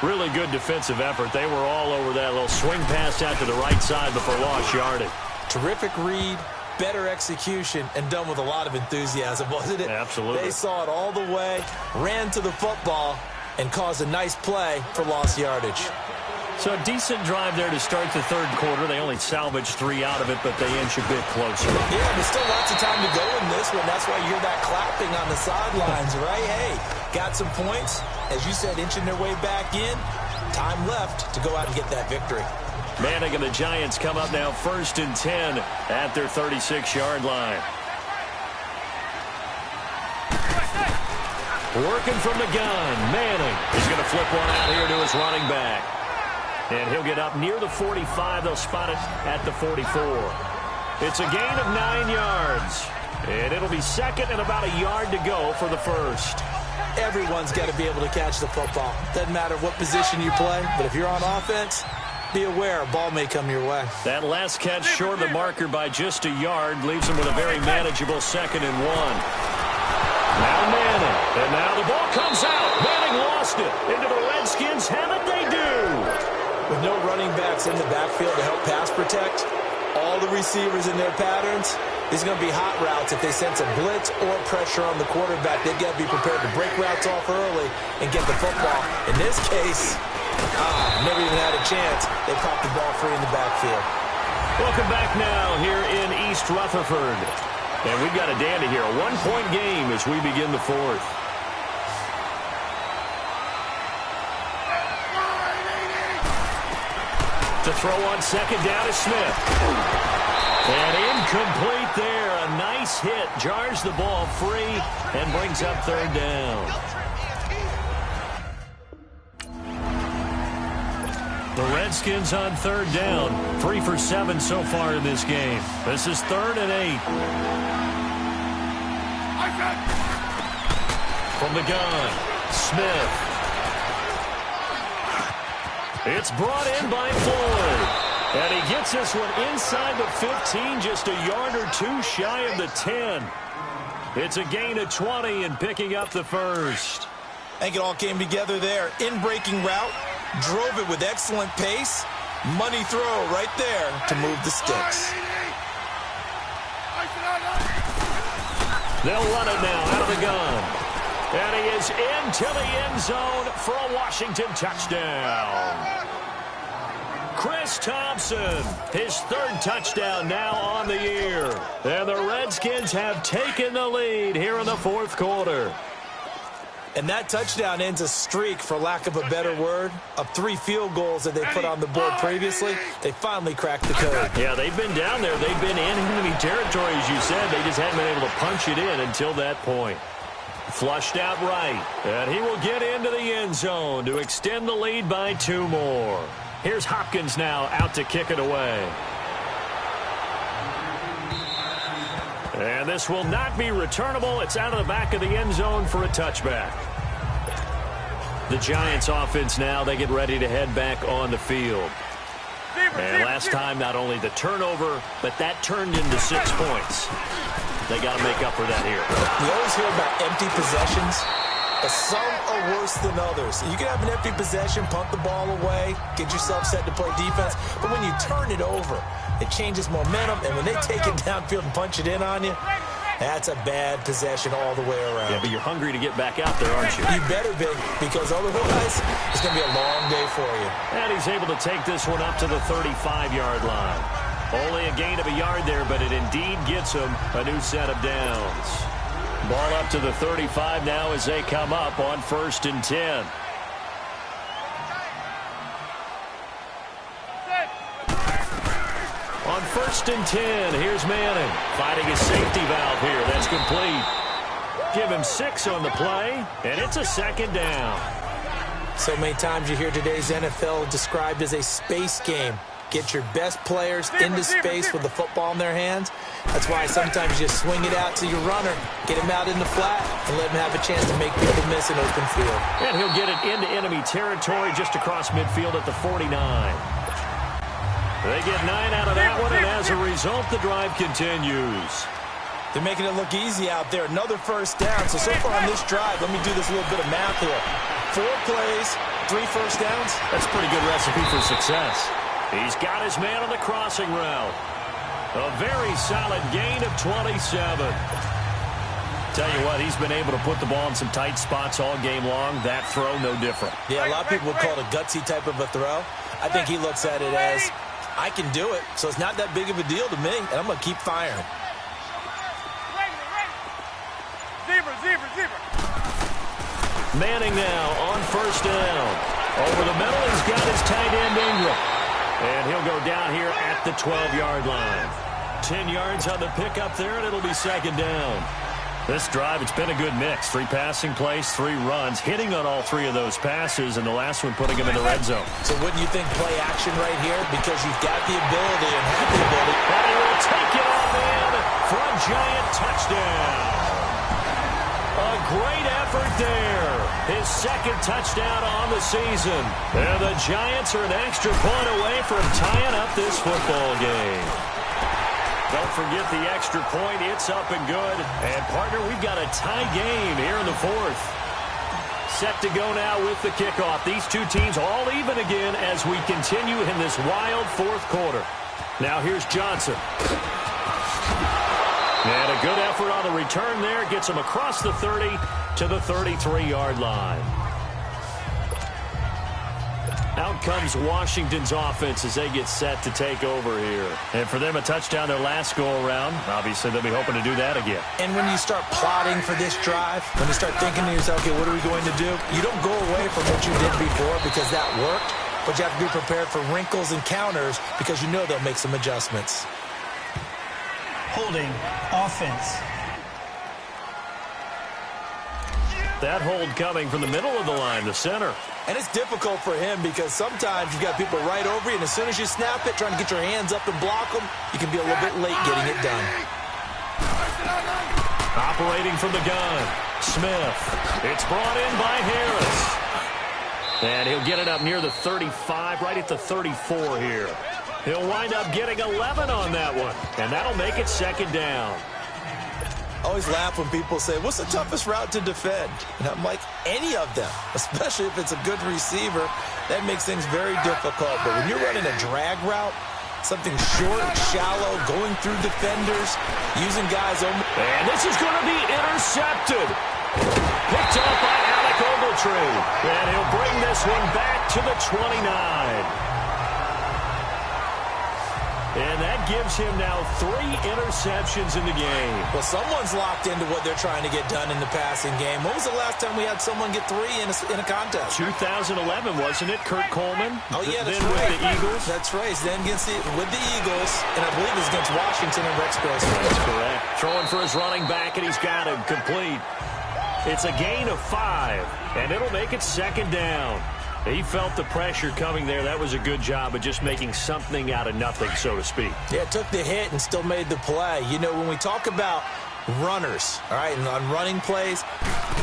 [SPEAKER 3] Really good defensive effort. They were all over that little swing pass out to the right side before lost yardage.
[SPEAKER 4] Terrific read, better execution, and done with a lot of enthusiasm, wasn't it?
[SPEAKER 3] Absolutely.
[SPEAKER 4] They saw it all the way, ran to the football, and caused a nice play for lost yardage.
[SPEAKER 3] So a decent drive there to start the third quarter. They only salvaged 3 out of it, but they inch a bit closer.
[SPEAKER 4] Yeah, there's still lots of time to go in this one. That's why you hear that clapping on the sidelines, right? Hey, got some points. As you said, inching their way back in. Time left to go out and get that victory.
[SPEAKER 3] Manning and the Giants come up now 1st and 10 at their 36-yard line. Working from the gun, Manning is going to flip one out here to his running back. And he'll get up near the 45. They'll spot it at the 44. It's a gain of 9 yards. And it'll be second and about a yard to go for the first.
[SPEAKER 4] Everyone's got to be able to catch the football. Doesn't matter what position you play, but if you're on offense, be aware a ball may come your way.
[SPEAKER 3] That last catch short of the marker by just a yard leaves him with a very manageable 2nd and 1. Now Manning. And now the ball comes out. Manning lost it. Into the Redskins have it, they do.
[SPEAKER 4] With no running backs in the backfield to help pass protect, all the receivers in their patterns, These are going to be hot routes. If they sense a blitz or pressure on the quarterback, they've got to be prepared to break routes off early and get the football. In this case, never even had a chance. They popped the ball free in the backfield.
[SPEAKER 3] Welcome back now here in East Rutherford. And we've got a dandy here. A one-point game as we begin the fourth. To throw on second down is Smith. And incomplete there. A nice hit. Jars the ball free and brings up third down. The Redskins on third down. 3 for 7 so far in this game. This is 3rd and 8. From the gun, Smith. It's brought in by Floyd. And he gets this one inside the 15, just a yard or two shy of the 10. It's a gain of 20 and picking up the first.
[SPEAKER 4] I think it all came together there. In-breaking route, drove it with excellent pace. Money throw right there to move the sticks.
[SPEAKER 3] They'll run it now out of the gun. And he is into the end zone for a Washington touchdown. Chris Thompson, his 3rd touchdown now on the year. And the Redskins have taken the lead here in the 4th quarter.
[SPEAKER 4] And that touchdown ends a streak, for lack of a better word, of 3 field goals that they put on the board previously. They finally cracked the code.
[SPEAKER 3] Yeah, they've been down there. They've been in enemy territory, as you said. They just haven't been able to punch it in until that point. Flushed out right. And he will get into the end zone to extend the lead by 2 more. Here's Hopkins now out to kick it away. And this will not be returnable. It's out of the back of the end zone for a touchback. The Giants offense now, they get ready to head back on the field. And last time, not only the turnover, but that turned into 6 points. They got to make up for that here.
[SPEAKER 4] We always hear about empty possessions, but some are worse than others. You can have an empty possession, punt the ball away, get yourself set to play defense, but when you turn it over, it changes momentum, and when they take it downfield and punch it in on you, that's a bad possession all the way around.
[SPEAKER 3] Yeah, but you're hungry to get back out there, aren't you?
[SPEAKER 4] You better be, because otherwise it's going to be a long day for you.
[SPEAKER 3] And he's able to take this one up to the 35-yard line. Only a gain of a yard there, but it indeed gets him a new set of downs. Ball up to the 35 now as they come up on 1st and 10. On 1st and 10, here's Manning. Fighting his safety valve here. That's complete. Give him 6 on the play, and it's a 2nd down.
[SPEAKER 4] So many times you hear today's NFL described as a space game. Get your best players into space with the football in their hands. That's why sometimes you just swing it out to your runner, get him out in the flat, and let him have a chance to make people miss an open field.
[SPEAKER 3] And he'll get it into enemy territory just across midfield at the 49. They get 9 out of that one, and as a result, the drive continues.
[SPEAKER 4] They're making it look easy out there. Another 1st down. So far on this drive, let me do this little bit of math here. 4 plays, 3 1st downs.
[SPEAKER 3] That's a pretty good recipe for success. He's got his man on the crossing route. A very solid gain of 27. Tell you what, he's been able to put the ball in some tight spots all game long. That throw, no different.
[SPEAKER 4] Yeah, a lot of people would call it a gutsy type of a throw. I think he looks at it as, I can do it, so it's not that big of a deal to me, and I'm going to keep firing.
[SPEAKER 3] Manning now on 1st down. Over the middle, he's got his tight end Ingram. And he'll go down here at the 12-yard line. 10 yards on the pickup there, and it'll be 2nd down. This drive, it's been a good mix. 3 passing plays, 3 runs, hitting on all 3 of those passes, and the last one putting him in the red zone.
[SPEAKER 4] So wouldn't you think play action right here? Because you've got the ability and have the ability.
[SPEAKER 3] And he will take it off in for a giant touchdown. A great effort there. His 2nd touchdown on the season. And the Giants are an extra point away from tying up this football game. Don't forget the extra point. It's up and good. And, partner, we've got a tie game here in the 4th. Set to go now with the kickoff. These 2 teams all even again as we continue in this wild 4th quarter. Now here's Johnson. And a good effort on the return there. Gets him across the 30 to the 33-yard line. Out comes Washington's offense as they get set to take over here. And for them, a touchdown their last go-around. Obviously, they'll be hoping to do that again.
[SPEAKER 4] And when you start plotting for this drive, when you start thinking to yourself, okay, what are we going to do? You don't go away from what you did before because that worked, but you have to be prepared for wrinkles and counters because you know they'll make some adjustments.
[SPEAKER 5] Holding offense.
[SPEAKER 3] That hold coming from the middle of the line, the center.
[SPEAKER 4] And it's difficult for him because sometimes you've got people right over you, and as soon as you snap it, trying to get your hands up and block them, you can be a little bit late getting it done.
[SPEAKER 3] Operating from the gun, Smith. It's brought in by Harris. And he'll get it up near the 35, right at the 34 here. He'll wind up getting 11 on that one, and that'll make it second down.
[SPEAKER 4] I always laugh when people say, what's the toughest route to defend? And I'm like, any of them, especially if it's a good receiver. That makes things very difficult. But when you're running a drag route, something short, shallow, going through defenders, using guys on.
[SPEAKER 3] And this is going to be intercepted. Picked up by Alec Ogletree. And he'll bring this one back to the 29. And that gives him now 3 interceptions in the game.
[SPEAKER 4] Well, someone's locked into what they're trying to get done in the passing game. When was the last time we had someone get 3 in a contest?
[SPEAKER 3] 2011, wasn't it? Kurt Coleman?
[SPEAKER 4] Oh, yeah, that's
[SPEAKER 3] then
[SPEAKER 4] right.
[SPEAKER 3] with the Eagles?
[SPEAKER 4] That's right. Then with the Eagles, and I believe it's against Washington and Rex Grossman.
[SPEAKER 3] That's correct. Throwing for his running back, and he's got him complete. It's a gain of 5, and it'll make it second down. He felt the pressure coming there. That was a good job of just making something out of nothing, so to speak.
[SPEAKER 4] Yeah, took the hit and still made the play. You know, when we talk about runners, all right, and on running plays,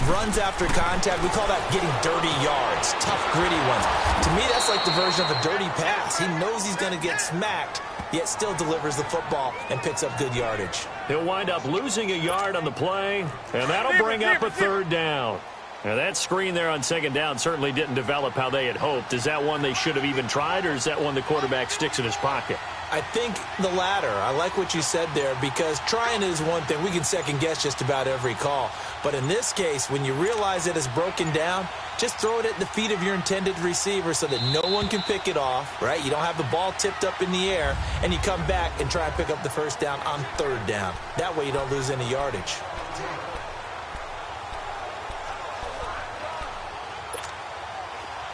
[SPEAKER 4] runs after contact, we call that getting dirty yards, tough, gritty ones. To me, that's like the version of a dirty pass. He knows he's going to get smacked, yet still delivers the football and picks up good yardage.
[SPEAKER 3] He'll wind up losing a yard on the play, and that'll bring up a third down. Now, that screen there on second down certainly didn't develop how they had hoped. Is that one they should have even tried, or is that one the quarterback sticks in his pocket?
[SPEAKER 4] I think the latter. I like what you said there because trying is one thing. We can second-guess just about every call. But in this case, when you realize it is broken down, just throw it at the feet of your intended receiver so that no one can pick it off, right? You don't have the ball tipped up in the air, and you come back and try and pick up the first down on third down. That way you don't lose any yardage.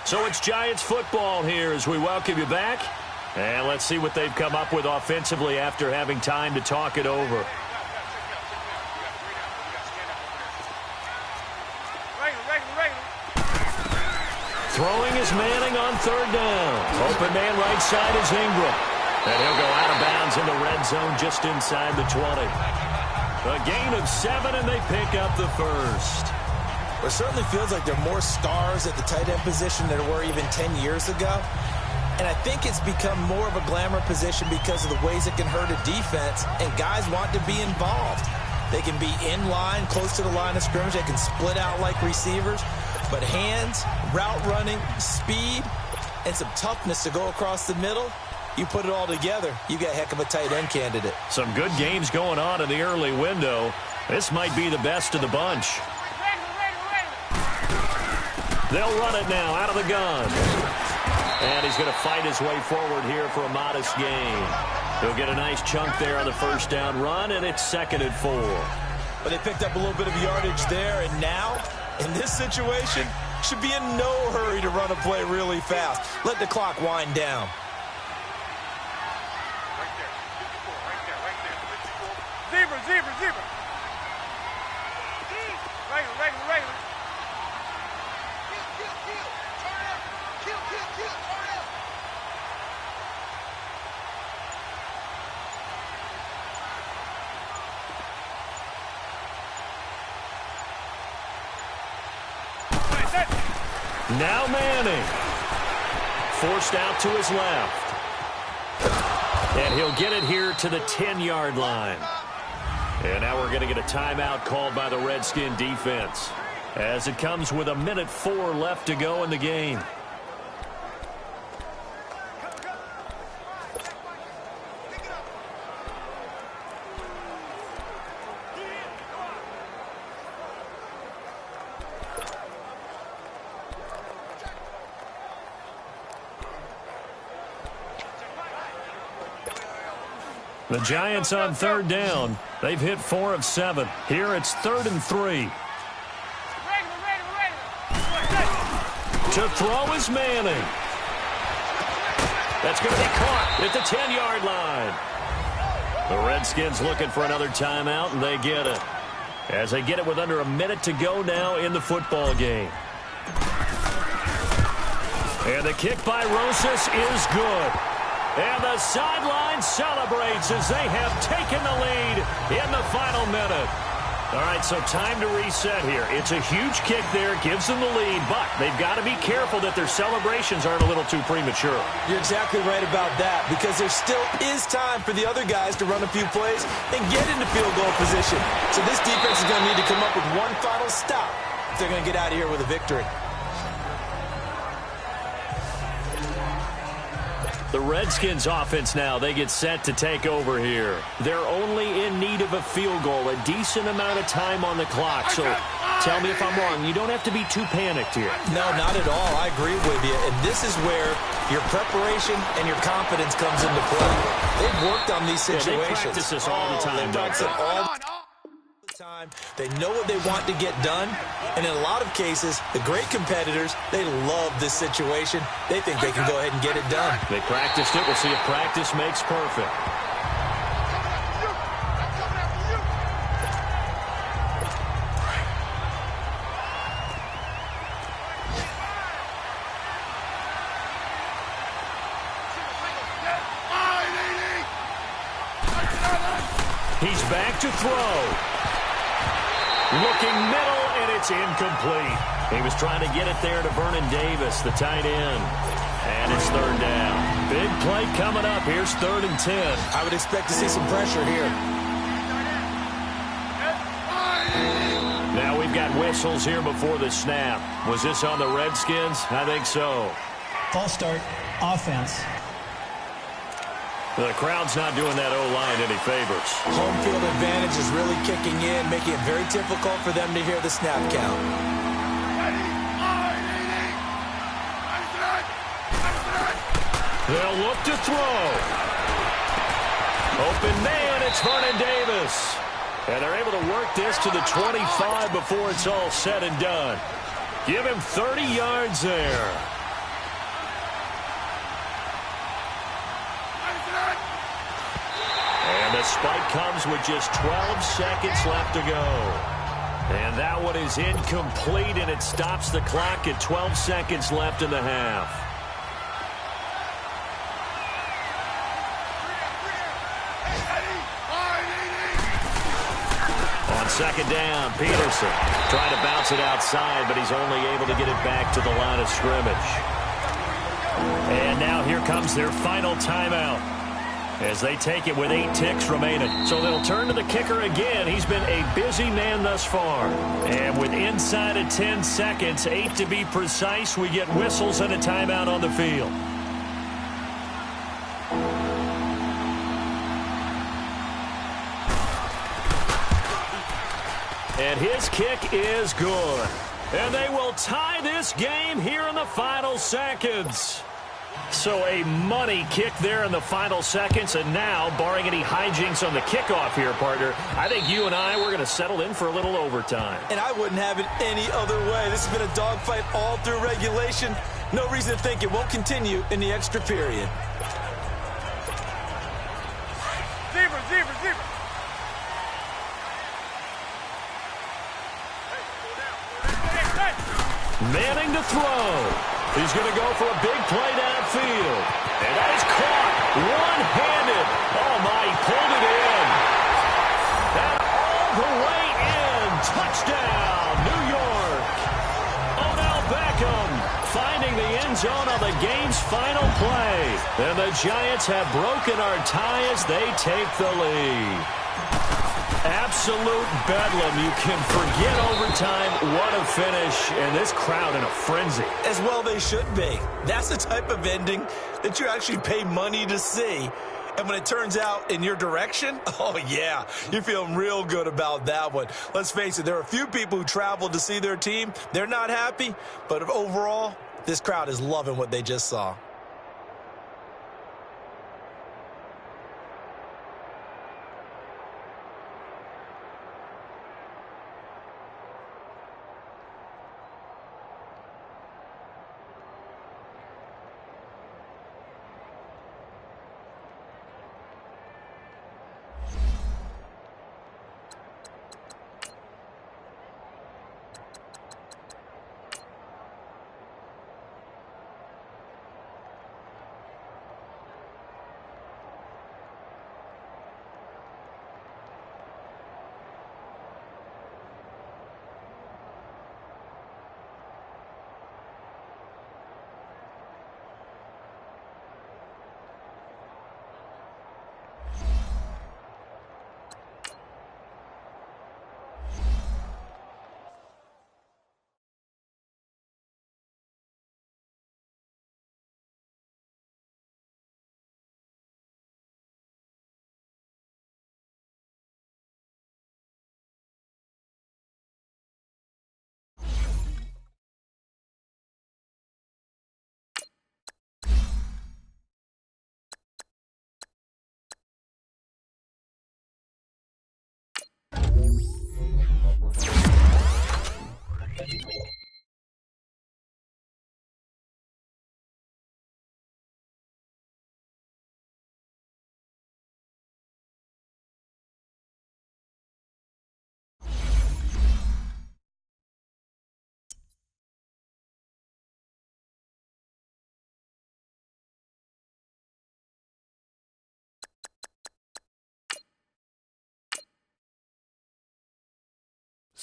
[SPEAKER 3] So it's Giants football here as we welcome you back. And let's see what they've come up with offensively after having time to talk it over. Throwing is Manning on third down. Open man right side is Ingram. And he'll go out of bounds in the red zone just inside the 20. A gain of 7, and they pick up the first.
[SPEAKER 4] It certainly feels like there are more stars at the tight end position than there were even 10 years ago. And I think it's become more of a glamour position because of the ways it can hurt a defense, and guys want to be involved. They can be in line, close to the line of scrimmage. They can split out like receivers. But hands, route running, speed, and some toughness to go across the middle, you put it all together, you got a heck of a tight end candidate.
[SPEAKER 3] Some good games going on in the early window. This might be the best of the bunch. They'll run it now out of the gun. And he's going to fight his way forward here for a modest gain. He'll get a nice chunk there on the first down run, and it's 2nd and 4.
[SPEAKER 4] But they picked up a little bit of yardage there, and now, in this situation, should be in no hurry to run a play really fast. Let the clock wind down.
[SPEAKER 6] Zebra. Regular.
[SPEAKER 3] Now Manning. Forced out to his left. And he'll get it here to the 10-yard line. And now we're going to get a timeout called by the Redskin defense, as it comes with 1:04 left to go in the game. The Giants on third down. They've hit 4 of 7. Here it's 3rd and 3. To throw is Manning. That's going to be caught at the 10-yard line. The Redskins looking for another timeout, and they get it. As they get it with under a minute to go now in the football game. And the kick by Rosas is good. And the sideline celebrates as they have taken the lead in the final minute. All right, so time to reset here. It's a huge kick there, gives them the lead, but they've got to be careful that their celebrations aren't a little too premature.
[SPEAKER 4] You're exactly right about that, because there still is time for the other guys to run a few plays and get into field goal position. So this defense is going to need to come up with one final stop if they're going to get out of here with a victory.
[SPEAKER 3] The Redskins offense now, they get set to take over here. They're only in need of a field goal, a decent amount of time on the clock. So tell me if I'm wrong. You don't have to be too panicked here.
[SPEAKER 4] No, not at all. I agree with you. And this is where your preparation and your confidence comes into play. They've worked on these situations.
[SPEAKER 3] Yeah, they practice this all the time.
[SPEAKER 4] They practice it all the time. They know what they want to get done. And in a lot of cases, the great competitors, they love this situation. They think they can go ahead and get it done.
[SPEAKER 3] They practiced it. We'll see if practice makes perfect. He's back to throw. Looking middle, and it's incomplete. He was trying to get it there to Vernon Davis, the tight end. And it's 3rd down. Big play coming up. Here's 3rd and 10.
[SPEAKER 4] I would expect to see some pressure here.
[SPEAKER 3] Now we've got whistles here before the snap. Was this on the Redskins? I think so.
[SPEAKER 5] False start, offense.
[SPEAKER 3] The crowd's not doing that O-line any favors.
[SPEAKER 4] Home field advantage is really kicking in, making it very difficult for them to hear the snap count.
[SPEAKER 3] They'll look to throw. Open man, it's Vernon Davis. And they're able to work this to the 25 before it's all said and done. Give him 30 yards there. And the spike comes with just 12 seconds left to go. And that one is incomplete, and it stops the clock at 12 seconds left in the half. On 2nd down, Peterson trying to bounce it outside, but he's only able to get it back to the line of scrimmage. And now here comes their final timeout as they take it with 8 ticks remaining. So they'll turn to the kicker again. He's been a busy man thus far. And with inside of 10 seconds, 8 to be precise, we get whistles and a timeout on the field. And his kick is good. And they will tie this game here in the final seconds. So a money kick there in the final seconds, and now, barring any hijinks on the kickoff here, partner, I think you and I, we're going to settle in for a little overtime.
[SPEAKER 4] And I wouldn't have it any other way. This has been a dogfight all through regulation. No reason to think it won't continue in the extra period.
[SPEAKER 6] Zebra, zebra, zebra.
[SPEAKER 3] Manning to throw. He's going to go for a big play downfield. And that is caught one-handed. Oh, my, he pulled it in. And all the way in. Touchdown, New York. Odell Beckham finding the end zone on the game's final play. And the Giants have broken our tie as they take the lead. Absolute bedlam. You can forget overtime. What a finish. And this crowd in a frenzy.
[SPEAKER 4] As well they should be. That's the type of ending that you actually pay money to see. And when it turns out in your direction, oh, yeah, you're feeling real good about that one. Let's face it, there are a few people who traveled to see their team. They're not happy. But overall, this crowd is loving what they just saw.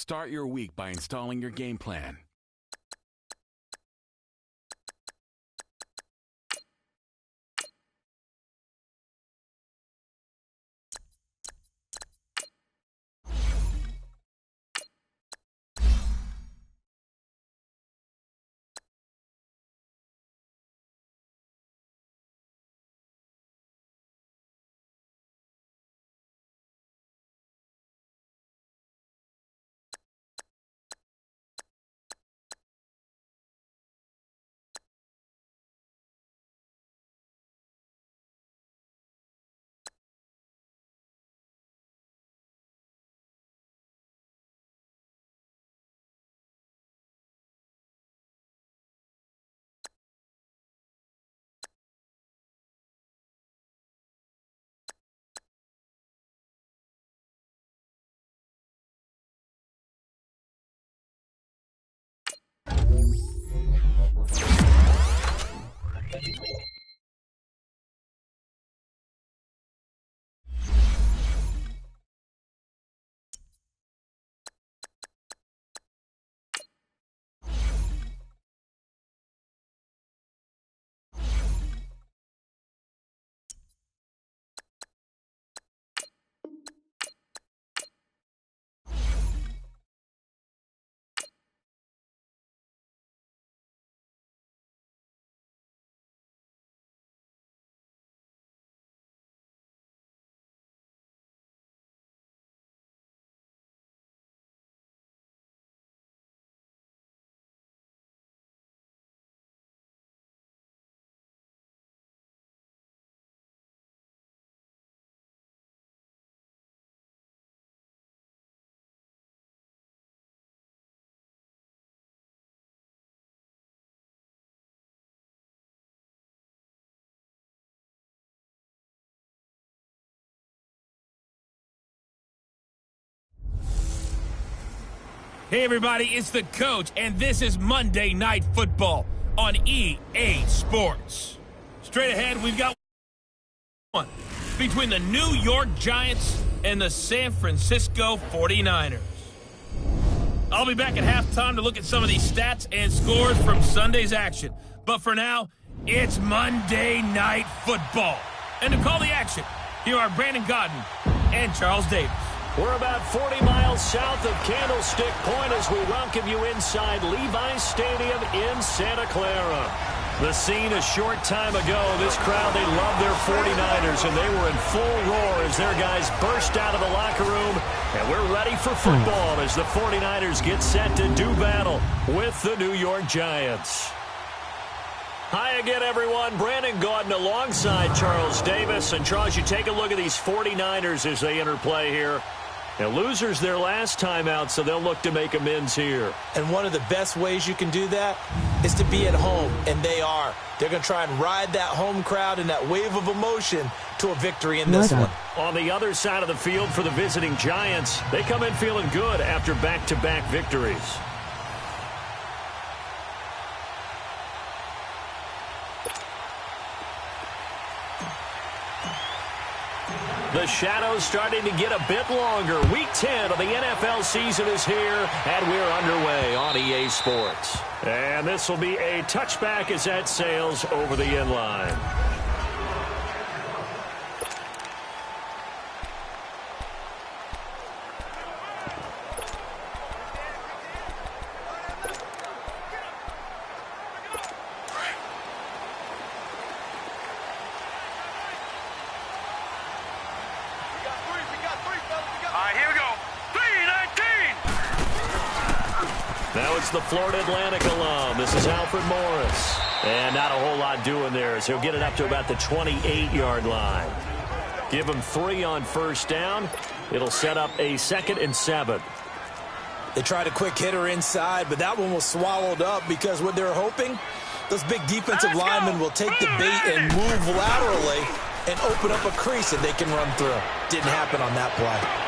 [SPEAKER 1] Start your week by installing your game plan.
[SPEAKER 2] Hey, everybody, it's the coach, and this is Monday Night Football on EA Sports. Straight ahead, we've got one between the New York Giants and the San Francisco 49ers. I'll be back at halftime to look at some of these stats and scores from Sunday's action. But for now, it's Monday Night Football. And to call the action, here are Brandon Godden and Charles Davis.
[SPEAKER 3] We're about 40 miles south of Candlestick Point as we welcome you inside Levi's Stadium in Santa Clara. The scene a short time ago, this crowd, they love their 49ers, and they were in full roar as their guys burst out of the locker room. And we're ready for football as the 49ers get set to do battle with the New York Giants. Hi again, everyone. Brandon Gaudin alongside Charles Davis. And, Charles, you take a look at these 49ers as they enter play here. Now, losers their last time out, so they'll look to make amends here.
[SPEAKER 4] And one of the best ways you can do that is to be at home, and they are. They're going to try and ride that home crowd and that wave of emotion to a victory in this one.
[SPEAKER 3] On the other side of the field for the visiting Giants, they come in feeling good after back-to-back victories. The shadow's starting to get a bit longer. Week 10 of the NFL season is here, and we're underway on EA Sports. And this will be a touchback as that sails over the end line. Now it's the Florida Atlantic alum. This is Alfred Morris. And not a whole lot doing there as he'll get it up to about the 28-yard line. Give him 3 on first down. It'll set up a 2nd and 7.
[SPEAKER 4] They tried a quick hitter inside, but that one was swallowed up because what they're hoping, those big defensive linemen will take the bait and move laterally and open up a crease that they can run through. Didn't happen on that play.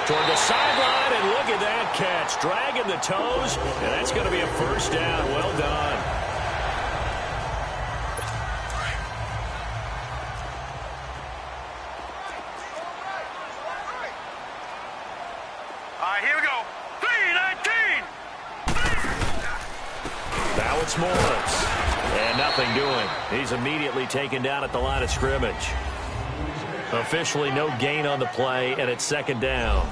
[SPEAKER 3] Toward the sideline, and look at that catch. Dragging the toes, and that's going to be a first down. Well done.
[SPEAKER 6] All right, here we go. 3,
[SPEAKER 3] Morris. And nothing doing. He's immediately taken down at the line of scrimmage. Officially no gain on the play, and it's second down.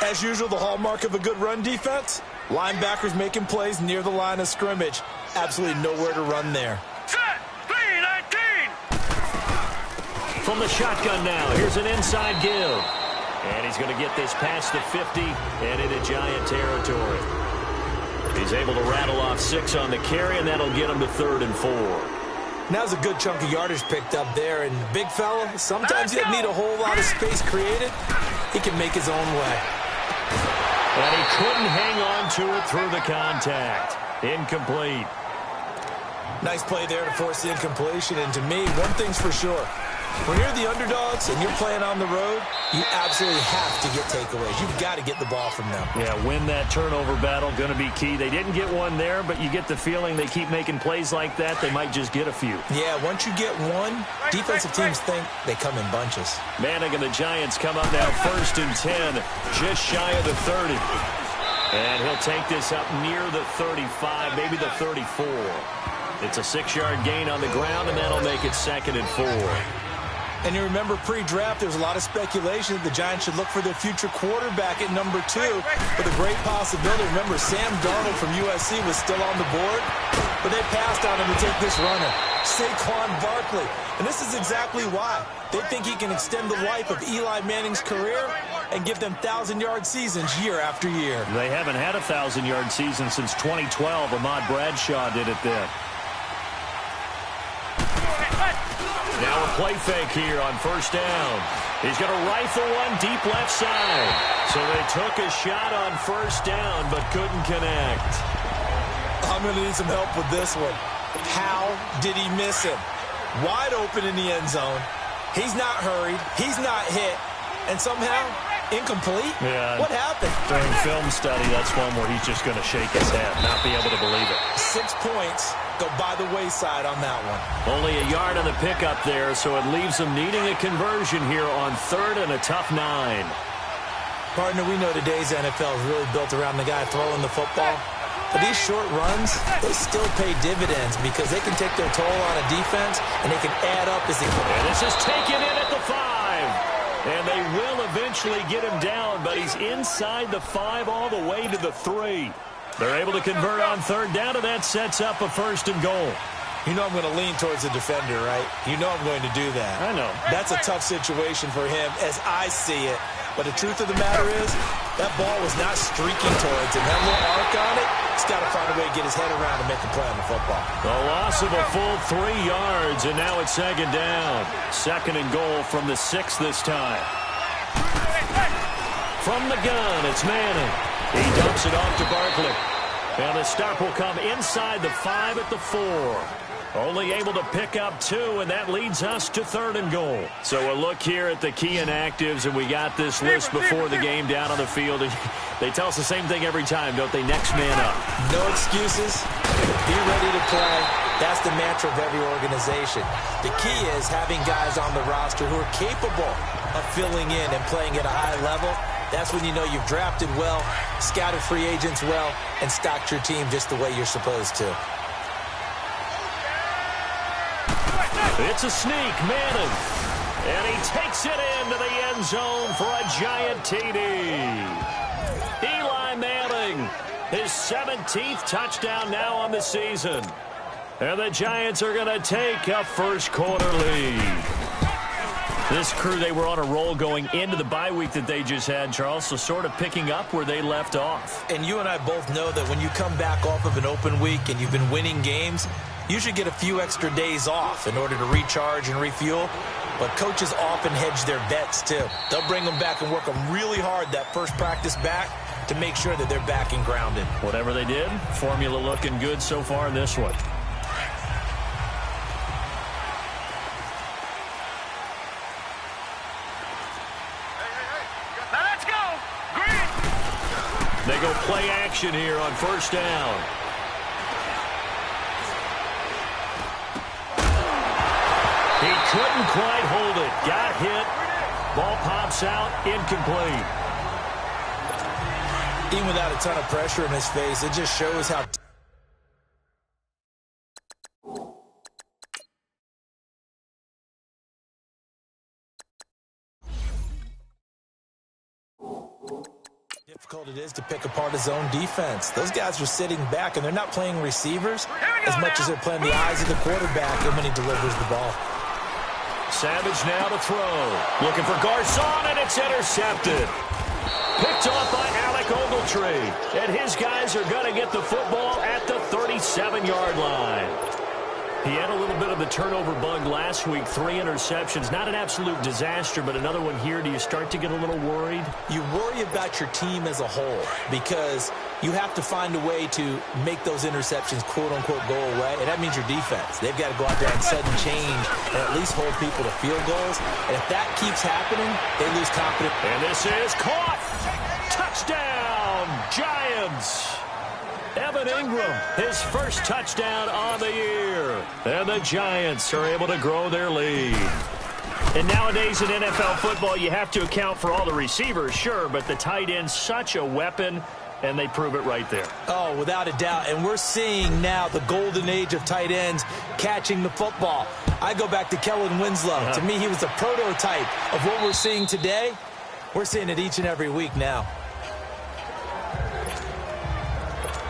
[SPEAKER 4] As usual, the hallmark of a good run defense, linebackers making plays near the line of scrimmage. Absolutely nowhere to run there.
[SPEAKER 6] Set. 3-19.
[SPEAKER 3] From the shotgun now, here's an inside give. And he's going to get this past the 50 and into Giant territory. He's able to rattle off 6 on the carry, and that'll get him to 3rd and 4.
[SPEAKER 4] Now's a good chunk of yardage picked up there. And big fella, sometimes you don't need a whole lot of space created. He can make his own way.
[SPEAKER 3] And he couldn't hang on to it through the contact. Incomplete.
[SPEAKER 4] Nice play there to force the incompletion. And to me, one thing's for sure. When you're the underdogs and you're playing on the road, you absolutely have to get takeaways. You've got to get the ball from them.
[SPEAKER 3] Yeah, win that turnover battle, going to be key. They didn't get one there, but you get the feeling they keep making plays like that, they might just get a few.
[SPEAKER 4] Yeah, once you get one, defensive teams think they come in bunches. Manning
[SPEAKER 3] and the Giants come up now 1st and 10, just shy of the 30. And he'll take this up near the 35, maybe the 34. It's a 6-yard gain on the ground, and that'll make it 2nd and 4.
[SPEAKER 4] And you remember pre-draft, there was a lot of speculation that the Giants should look for their future quarterback at number 2 with a great possibility. Remember, Sam Darnold from USC was still on the board, but they passed on him to take this runner, Saquon Barkley. And this is exactly why. They think he can extend the life of Eli Manning's career and give them 1,000-yard seasons year after year.
[SPEAKER 3] They haven't had a 1,000-yard season since 2012. Ahmad Bradshaw did it then. Now a play fake here on 1st down. He's going to rifle one deep left side. So they took a shot on 1st down but couldn't connect.
[SPEAKER 4] I'm going to need some help with this one. How did he miss him? Wide open in the end zone. He's not hurried. He's not hit. And somehow, incomplete?
[SPEAKER 3] Yeah.
[SPEAKER 4] What happened?
[SPEAKER 3] During film study, that's one where he's just going to shake his head, not be able to believe it.
[SPEAKER 4] 6 points go by the wayside on that one.
[SPEAKER 3] Only a yard on the pickup there, so it leaves them needing a conversion here on 3rd and a tough 9.
[SPEAKER 4] Partner, we know today's NFL is really built around the guy throwing the football. But these short runs, they still pay dividends because they can take their toll on a defense and they can add up as they go.
[SPEAKER 3] And this is taken in at the 5. And they will eventually get him down, but he's inside the 5 all the way to the 3. They're able to convert on 3rd down, and that sets up a 1st and goal.
[SPEAKER 4] You know I'm going to lean towards the defender, right? You know I'm going to do that.
[SPEAKER 3] I know.
[SPEAKER 4] That's a tough situation for him as I see it. But the truth of the matter is, that ball was not streaking towards him. That little arc on it, he's got to find a way to get his head around and make a play on the football.
[SPEAKER 3] The loss of a full 3 yards, and now it's 2nd down. 2nd and goal from the 6 this time. From the gun, it's Manning. He dumps it off to Barkley. And the stop will come inside the 5 at the 4. Only able to pick up 2, and that leads us to 3rd and goal. So a look here at the key inactives, and we got this list before the game down on the field. They tell us the same thing every time, don't they? Next man up.
[SPEAKER 4] No excuses. Be ready to play. That's the mantra of every organization. The key is having guys on the roster who are capable of filling in and playing at a high level. That's when you know you've drafted well, scouted free agents well, and stocked your team just the way you're supposed to.
[SPEAKER 3] It's a sneak, Madden. And he takes it into the end zone for a Giant TD. Eli Manning, his 17th touchdown now on the season. And the Giants are going to take a first-quarter lead. This crew, they were on a roll going into the bye week that they just had, Charles, so sort of picking up where they left off.
[SPEAKER 4] And you and I both know that when you come back off of an open week and you've been winning games, you should get a few extra days off in order to recharge and refuel. But coaches often hedge their bets, too. They'll bring them back and work them really hard that first practice back to make sure that they're back and grounded.
[SPEAKER 3] Whatever they did, formula looking good so far in this one. They go play action here on 1st down. He couldn't quite hold it. Got hit. Ball pops out. Incomplete.
[SPEAKER 4] Even without a ton of pressure in his face, it just shows how difficult it is to pick apart his own defense. Those guys are sitting back, and they're not playing receivers as much as they're playing the eyes of the quarterback and when he delivers the ball.
[SPEAKER 3] Savage now to throw. Looking for Garcon, and it's intercepted. Picked off by Alec Ogletree. And his guys are going to get the football at the 37-yard line. He had a little bit of the turnover bug last week, 3 interceptions. Not an absolute disaster, but another one here. Do you start to get a little worried?
[SPEAKER 4] You worry about your team as a whole because you have to find a way to make those interceptions, quote-unquote, go away, and that means your defense. They've got to go out there and sudden change and at least hold people to field goals. And if that keeps happening, they lose confidence.
[SPEAKER 3] And this is caught. Touchdown, Giants. Evan Ingram, his first touchdown on the year. And the Giants are able to grow their lead. And nowadays in NFL football, you have to account for all the receivers, sure, but the tight end's such a weapon, and they prove it right there.
[SPEAKER 4] Oh, without a doubt. And we're seeing now the golden age of tight ends catching the football. I go back to Kellen Winslow. To me, he was the prototype of what we're seeing today. We're seeing it each and every week now.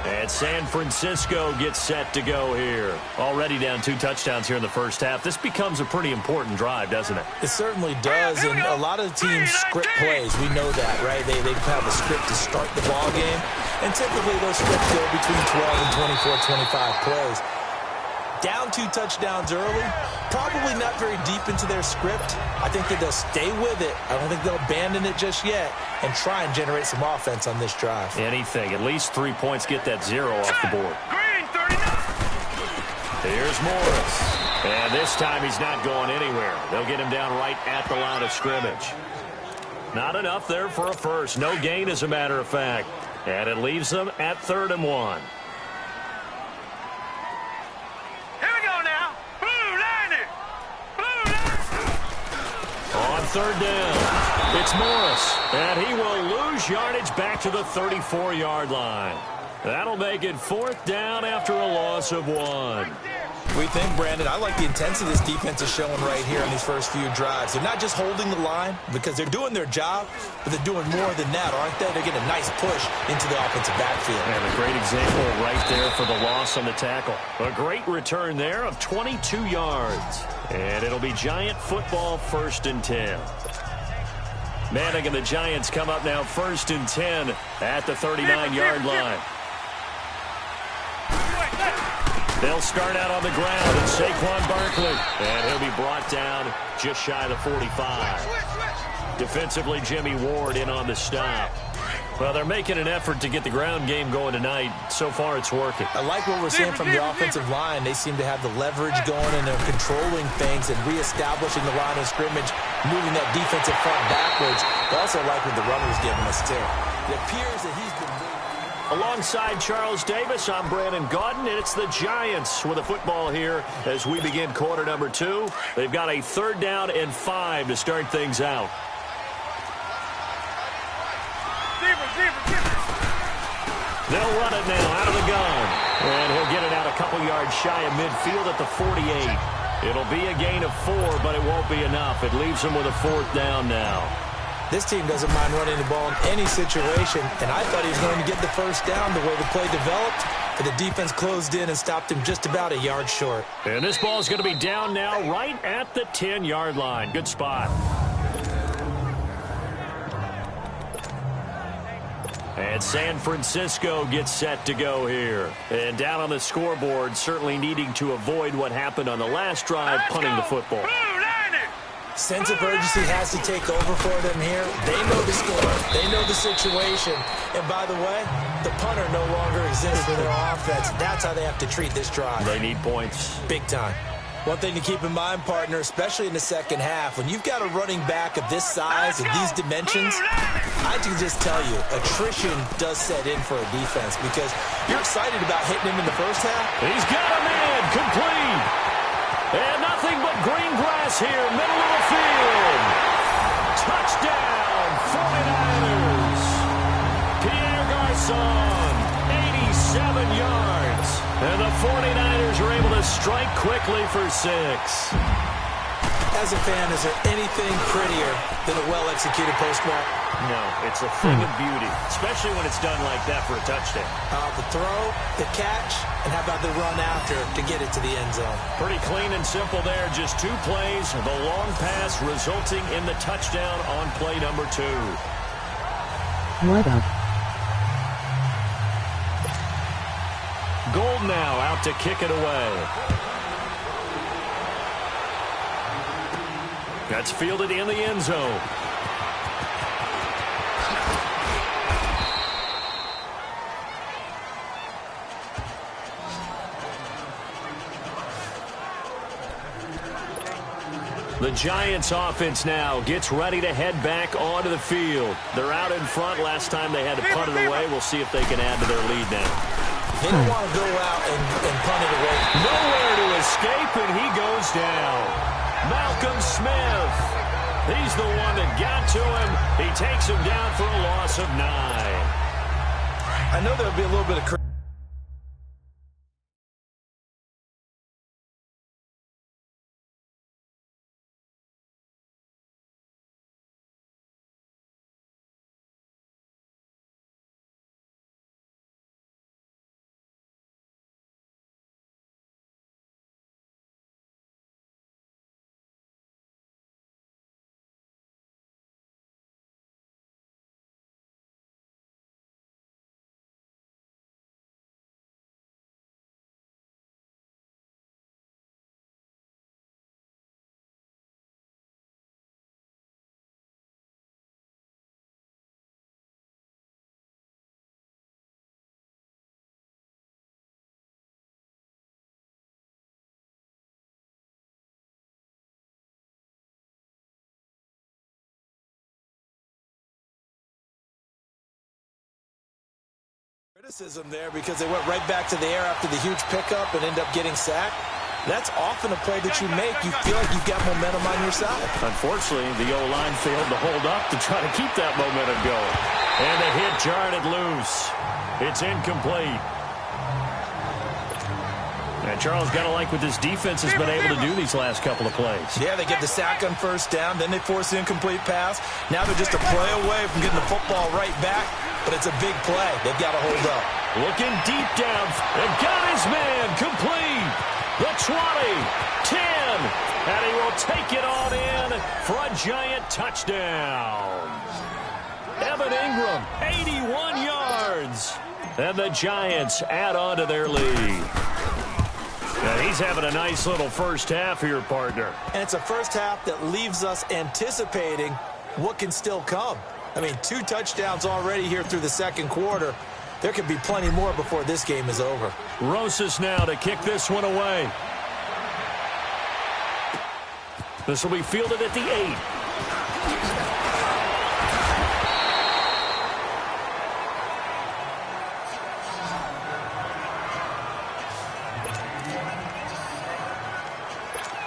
[SPEAKER 3] And San Francisco gets set to go here. Already down 2 touchdowns here in the first half. This becomes a pretty important drive, doesn't it?
[SPEAKER 4] It certainly does, and a lot of the teams script plays. We know that, right? They have a script to start the ball game, and typically those scripts go between 12 and 24, 25 plays. Down 2 touchdowns early, probably not very deep into their script. I think that they'll stay with it. I don't think they'll abandon it just yet and try and generate some offense on this drive.
[SPEAKER 3] Anything. At least 3 points, get that 0 off the board. Here's Morris. And this time he's not going anywhere. They'll get him down right at the line of scrimmage. Not enough there for a first. No gain, as a matter of fact. And it leaves them at 3rd and 1. On 3rd down, it's Morris, and he will lose yardage back to the 34-yard line. That'll make it 4th down after a loss of 1.
[SPEAKER 4] We think, Brandon, I like the intensity this defense is showing right here on these first few drives. They're not just holding the line because they're doing their job, but they're doing more than that, aren't they? They're getting a nice push into the offensive backfield.
[SPEAKER 3] And a great example right there for the loss on the tackle. A great return there of 22 yards. And it'll be Giant football, 1st and 10. Manning and the Giants come up now 1st and 10 at the 39-yard line. They'll start out on the ground, and Saquon Barkley. And he'll be brought down just shy of the 45. Defensively, Jimmy Ward in on the stop. Well, they're making an effort to get the ground game going tonight. So far, it's working.
[SPEAKER 4] I like what we're seeing from the offensive line. They seem to have the leverage going, and they're controlling things and reestablishing the line of scrimmage, moving that defensive front backwards. I also like what the runner's giving us, too. It appears that he's been...
[SPEAKER 3] Alongside Charles Davis, I'm Brandon Gaudin, and it's the Giants with the football here as we begin quarter number 2. They've got a 3rd down and 5 to start things out. They'll run it now out of the gun, and he'll get it out a couple yards shy of midfield at the 48. It'll be a gain of 4, but it won't be enough. It leaves him with a 4th down now.
[SPEAKER 4] This team doesn't mind running the ball in any situation, and I thought he was going to get the 1st down the way the play developed, but the defense closed in and stopped him just about a yard short.
[SPEAKER 3] And this ball is going to be down now right at the 10-yard line. Good spot. And San Francisco gets set to go here. And down on the scoreboard, certainly needing to avoid what happened on the last drive, punting the football.
[SPEAKER 4] Sense of urgency has to take over for them here. They know the score. They know the situation. And by the way, the punter no longer exists for their offense. That's how they have to treat this drive.
[SPEAKER 3] They need points.
[SPEAKER 4] Big time. One thing to keep in mind, partner, especially in the second half, when you've got a running back of this size and these dimensions, I can just tell you, attrition does set in for a defense because you're excited about hitting him in the first half.
[SPEAKER 3] He's got a man complete. And nothing but green grass here, middle of the field. Touchdown, 49ers. Pierre Garcon, 87 yards. And the 49ers are able to strike quickly for 6.
[SPEAKER 4] As a fan, is there anything prettier than a well-executed post route?
[SPEAKER 3] No, it's a thing of beauty, especially when it's done like that for a touchdown.
[SPEAKER 4] The throw, the catch, and how about the run after to get it to the end zone?
[SPEAKER 3] Pretty clean and simple there. Just 2 plays. The long pass resulting in the touchdown on play number 2.
[SPEAKER 7] What up?
[SPEAKER 3] Gold now out to kick it away. That's fielded in the end zone. The Giants offense now gets ready to head back onto the field. They're out in front. Last time they had to punt it away. We'll see if they can add to their lead now.
[SPEAKER 4] They don't want to go out and punt it away.
[SPEAKER 3] Nowhere to escape, and he goes down. Malcolm Smith. He's the one that got to him. He takes him down for a loss of 9.
[SPEAKER 4] I know there'll be a little bit of criticism there because they went right back to the air after the huge pickup and end up getting sacked. That's often a play that you make. You feel like you've got momentum on your side.
[SPEAKER 3] Unfortunately, the O-line failed to hold up to try to keep that momentum going. And the hit jarred it loose. It's incomplete. And Charles, got to like what this defense has been able to do these last couple of plays.
[SPEAKER 4] Yeah, they get the sack on first down, then they force the incomplete pass. Now they're just a play away from getting the football right back, but it's a big play. They've got to hold up.
[SPEAKER 3] Looking deep down, and got his man complete. The 20, 10, and he will take it on in for a Giant touchdown. Evan Ingram, 81 yards. And the Giants add on to their lead. And he's having a nice little first half here, partner.
[SPEAKER 4] And it's a first half that leaves us anticipating what can still come. I mean, 2 touchdowns already here through the second quarter. There could be plenty more before this game is over.
[SPEAKER 3] Rosas now to kick this one away. This will be fielded at the 8.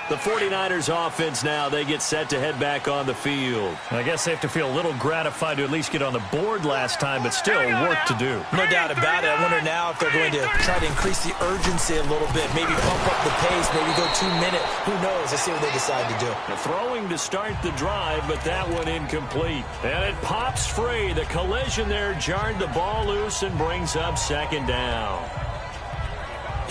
[SPEAKER 3] The 49ers offense now, they get set to head back on the field. I guess they have to feel a little gratified to at least get on the board last time, but still work to do.
[SPEAKER 4] No doubt about it. I wonder now if they're going to try to increase the urgency a little bit, maybe bump up the pace, maybe go 2 minute. Who knows? Let's see what they decide to do.
[SPEAKER 3] The throwing to start the drive, but that one incomplete. And it pops free. The collision there jarred the ball loose and brings up second down.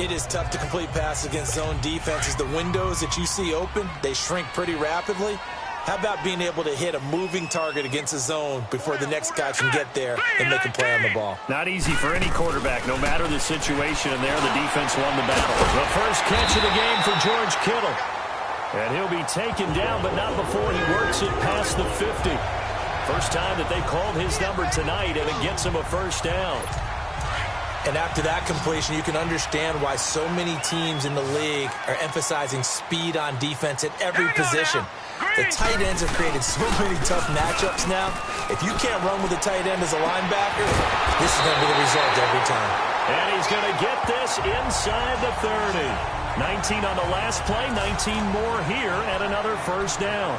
[SPEAKER 4] It is tough to complete passes against zone defenses. The windows that you see open, they shrink pretty rapidly. How about being able to hit a moving target against a zone before the next guy can get there and make a play on the ball?
[SPEAKER 3] Not easy for any quarterback, no matter the situation, and there the defense won the battle. The first catch of the game for George Kittle. And he'll be taken down, but not before he works it past the 50. First time that they called his number tonight, and it gets him a first down.
[SPEAKER 4] And after that completion, you can understand why so many teams in the league are emphasizing speed on defense at every position. The tight ends have created so many tough matchups now. If you can't run with a tight end as a linebacker, this is going to be the result every time.
[SPEAKER 3] And he's going to get this inside the 30. 19 on the last play, 19 more here, and another first down.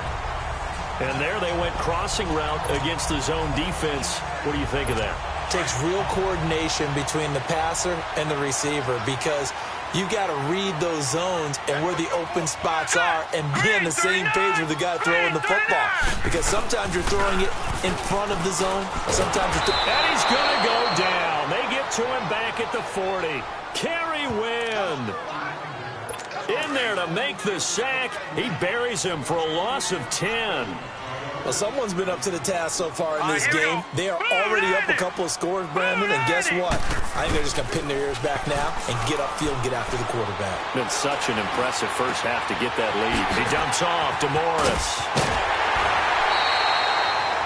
[SPEAKER 3] And there they went crossing route against the zone defense. What do you think of that?
[SPEAKER 4] Takes real coordination between the passer and the receiver, because You got to read those zones and where the open spots are and be on the same page with the guy throwing the football. Because sometimes you're throwing it in front of the zone. Sometimes you're
[SPEAKER 3] and he's going to go down. They get to him back at the 40. Kerry Wynn in there to make the sack. He buries him for a loss of 10.
[SPEAKER 4] Well, someone's been up to the task so far in this game. They are already up a couple of scores, Brandon, and guess what? I think they're just going to pin their ears back now and get upfield and get after the quarterback.
[SPEAKER 3] Been such an impressive first half to get that lead. He dumps off to Morris.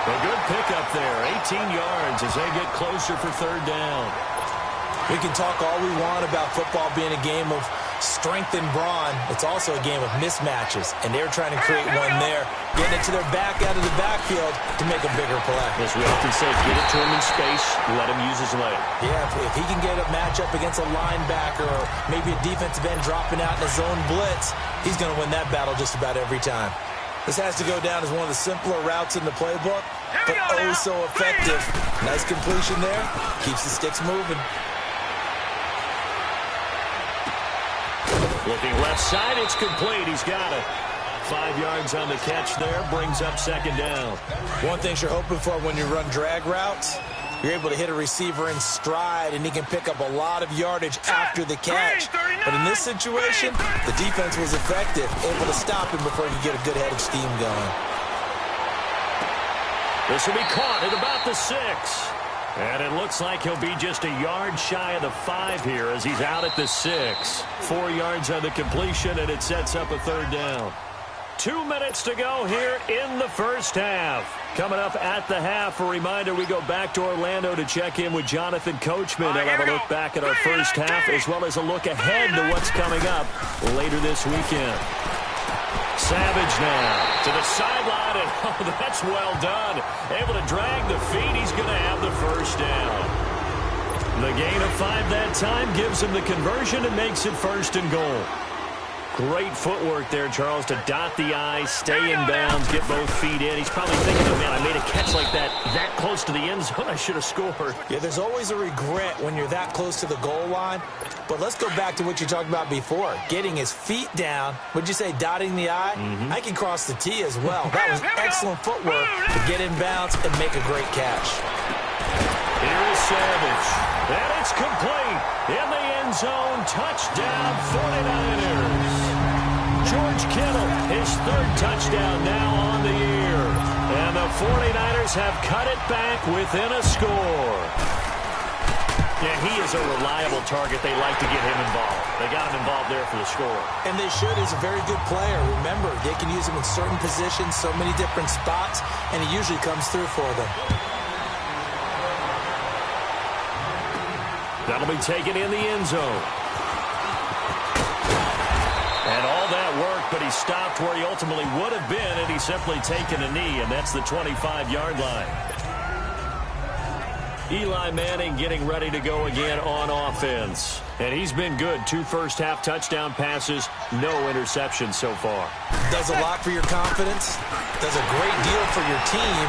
[SPEAKER 3] A good pickup there, 18 yards as they get closer for third down.
[SPEAKER 4] We can talk all we want about football being a game of strength and brawn. It's also a game of mismatches, and they're trying to create one there, getting it to their back out of the backfield to make a bigger play.
[SPEAKER 3] As we often say, get it to him in space, let him use his leg.
[SPEAKER 4] Yeah, if he can get a matchup against a linebacker or maybe a defensive end dropping out in a zone blitz, he's going to win that battle just about every time. This has to go down as one of the simpler routes in the playbook, but oh so effective. Nice completion there. Keeps the sticks moving.
[SPEAKER 3] Looking left side, it's complete. He's got it. 5 yards on the catch there, brings up second down.
[SPEAKER 4] One thing you're hoping for when you run drag routes, you're able to hit a receiver in stride, and he can pick up a lot of yardage after the catch. But in this situation, the defense was effective, able to stop him before he could get a good head of steam going.
[SPEAKER 3] This will be caught at about the 6. And it looks like he'll be just a yard shy of the 5 here as he's out at the 6. 4 yards on the completion, and it sets up a third down. 2 minutes to go here in the first half. Coming up at the half, a reminder, we go back to Orlando to check in with Jonathan Coachman and have a look back at our first half as well as a look ahead to what's coming up later this weekend. Savage now to the sideline, and oh, that's well done. Able to drag the feet. He's going to have the first down. The gain of 5 that time gives him the conversion and makes it 1st and goal. Great footwork there, Charles, to dot the I, stay in bounds, get both feet in. He's probably thinking, oh, man, I made a catch like that close to the end zone. I should have scored.
[SPEAKER 4] Yeah, there's always a regret when you're that close to the goal line. But let's go back to what you talked about before. Getting his feet down. Would you say dotting the I? I can cross the T as well. That was excellent footwork to get in bounds and make a great catch.
[SPEAKER 3] Here is Savage. And it's complete. In the end zone. Touchdown 49ers. George Kittle, his 3rd touchdown now on the year. And the 49ers have cut it back within a score. Yeah, he is a reliable target. They like to get him involved. They got him involved there for the score.
[SPEAKER 4] And they should. He's a very good player. Remember, they can use him in certain positions, so many different spots, and he usually comes through for them.
[SPEAKER 3] That'll be taken in the end zone. And all that work, but he stopped where he ultimately would have been, and he's simply taken a knee, and that's the 25-yard line. Eli Manning getting ready to go again on offense. And he's been good. 2 first-half touchdown passes, no interceptions so far.
[SPEAKER 4] Does a lot for your confidence, does a great deal for your team,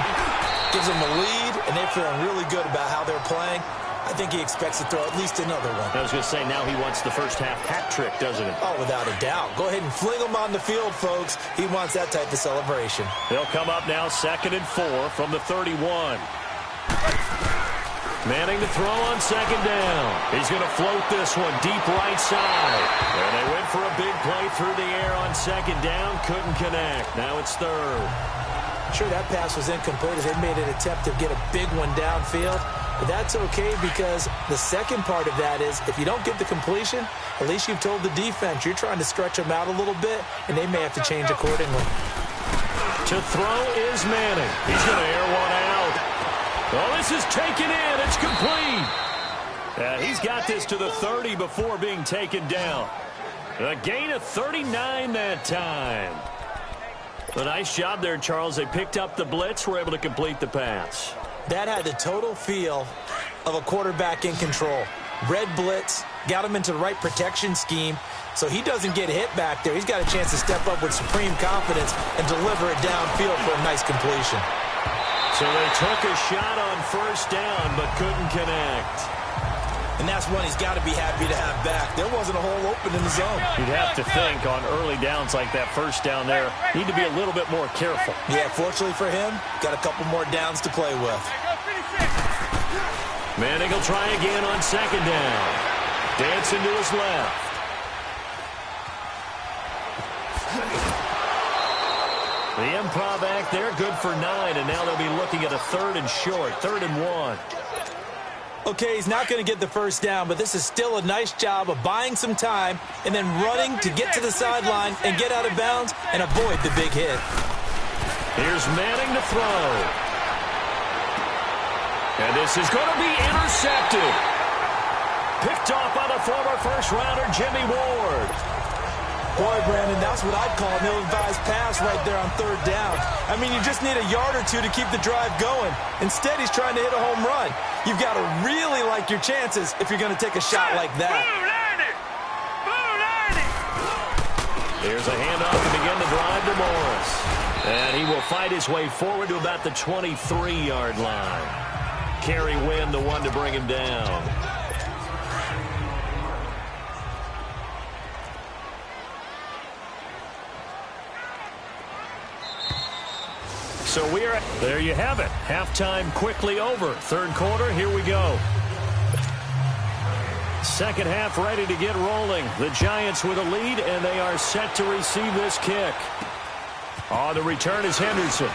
[SPEAKER 4] gives them a lead, and they're feeling really good about how they're playing. I think he expects to throw at least another one.
[SPEAKER 3] I was going to say, now he wants the first-half hat trick, doesn't he?
[SPEAKER 4] Oh, without a doubt. Go ahead and fling him on the field, folks. He wants that type of celebration.
[SPEAKER 3] They'll come up now 2nd and 4 from the 31. Manning to throw on 2nd down. He's going to float this one deep right side. And they went for a big play through the air on 2nd down. Couldn't connect. Now it's 3rd.
[SPEAKER 4] Sure, that pass was incomplete as they made an attempt to get a big one downfield. But that's okay because the second part of that is if you don't get the completion, at least you've told the defense you're trying to stretch them out a little bit, and they may have to change accordingly.
[SPEAKER 3] To throw is Manning. He's going to air one out. Oh, this is taken in. It's complete. He's got this to the 30 before being taken down. A gain of 39 that time. A nice job there, Charles. They picked up the blitz, were able to complete the pass.
[SPEAKER 4] That had the total feel of a quarterback in control. Red blitz, got him into the right protection scheme, so he doesn't get hit back there. He's got a chance to step up with supreme confidence and deliver it downfield for a nice completion.
[SPEAKER 3] So they took a shot on 1st down but couldn't connect.
[SPEAKER 4] And that's one he's got to be happy to have back. There wasn't a hole open in the zone.
[SPEAKER 3] You'd have to think on early downs like that first down there, need to be a little bit more careful.
[SPEAKER 4] Yeah, fortunately for him, got a couple more downs to play with.
[SPEAKER 3] Manning will try again on second down. Dancing to his left. The improv act there, good for 9, and now they'll be looking at a 3rd and short, 3rd and 1.
[SPEAKER 4] Okay, he's not going to get the first down, but this is still a nice job of buying some time and then running to get to the sideline and get out of bounds and avoid the big hit.
[SPEAKER 3] Here's Manning to throw. And this is going to be intercepted. Picked off by the former first-rounder, Jimmy Ward.
[SPEAKER 4] Boy, Brandon, that's what I'd call an ill-advised pass right there on 3rd down. I mean, you just need a yard or two to keep the drive going. Instead, he's trying to hit a home run. You've got to really like your chances if you're going to take a shot like that.
[SPEAKER 3] Here's a handoff to begin the drive to Morris. And he will fight his way forward to about the 23-yard line. Kerry Wynn, the one to bring him down. So there you have it. Halftime quickly over. 3rd quarter, here we go. Second half ready to get rolling. The Giants with a lead, and they are set to receive this kick. On the return is Henderson.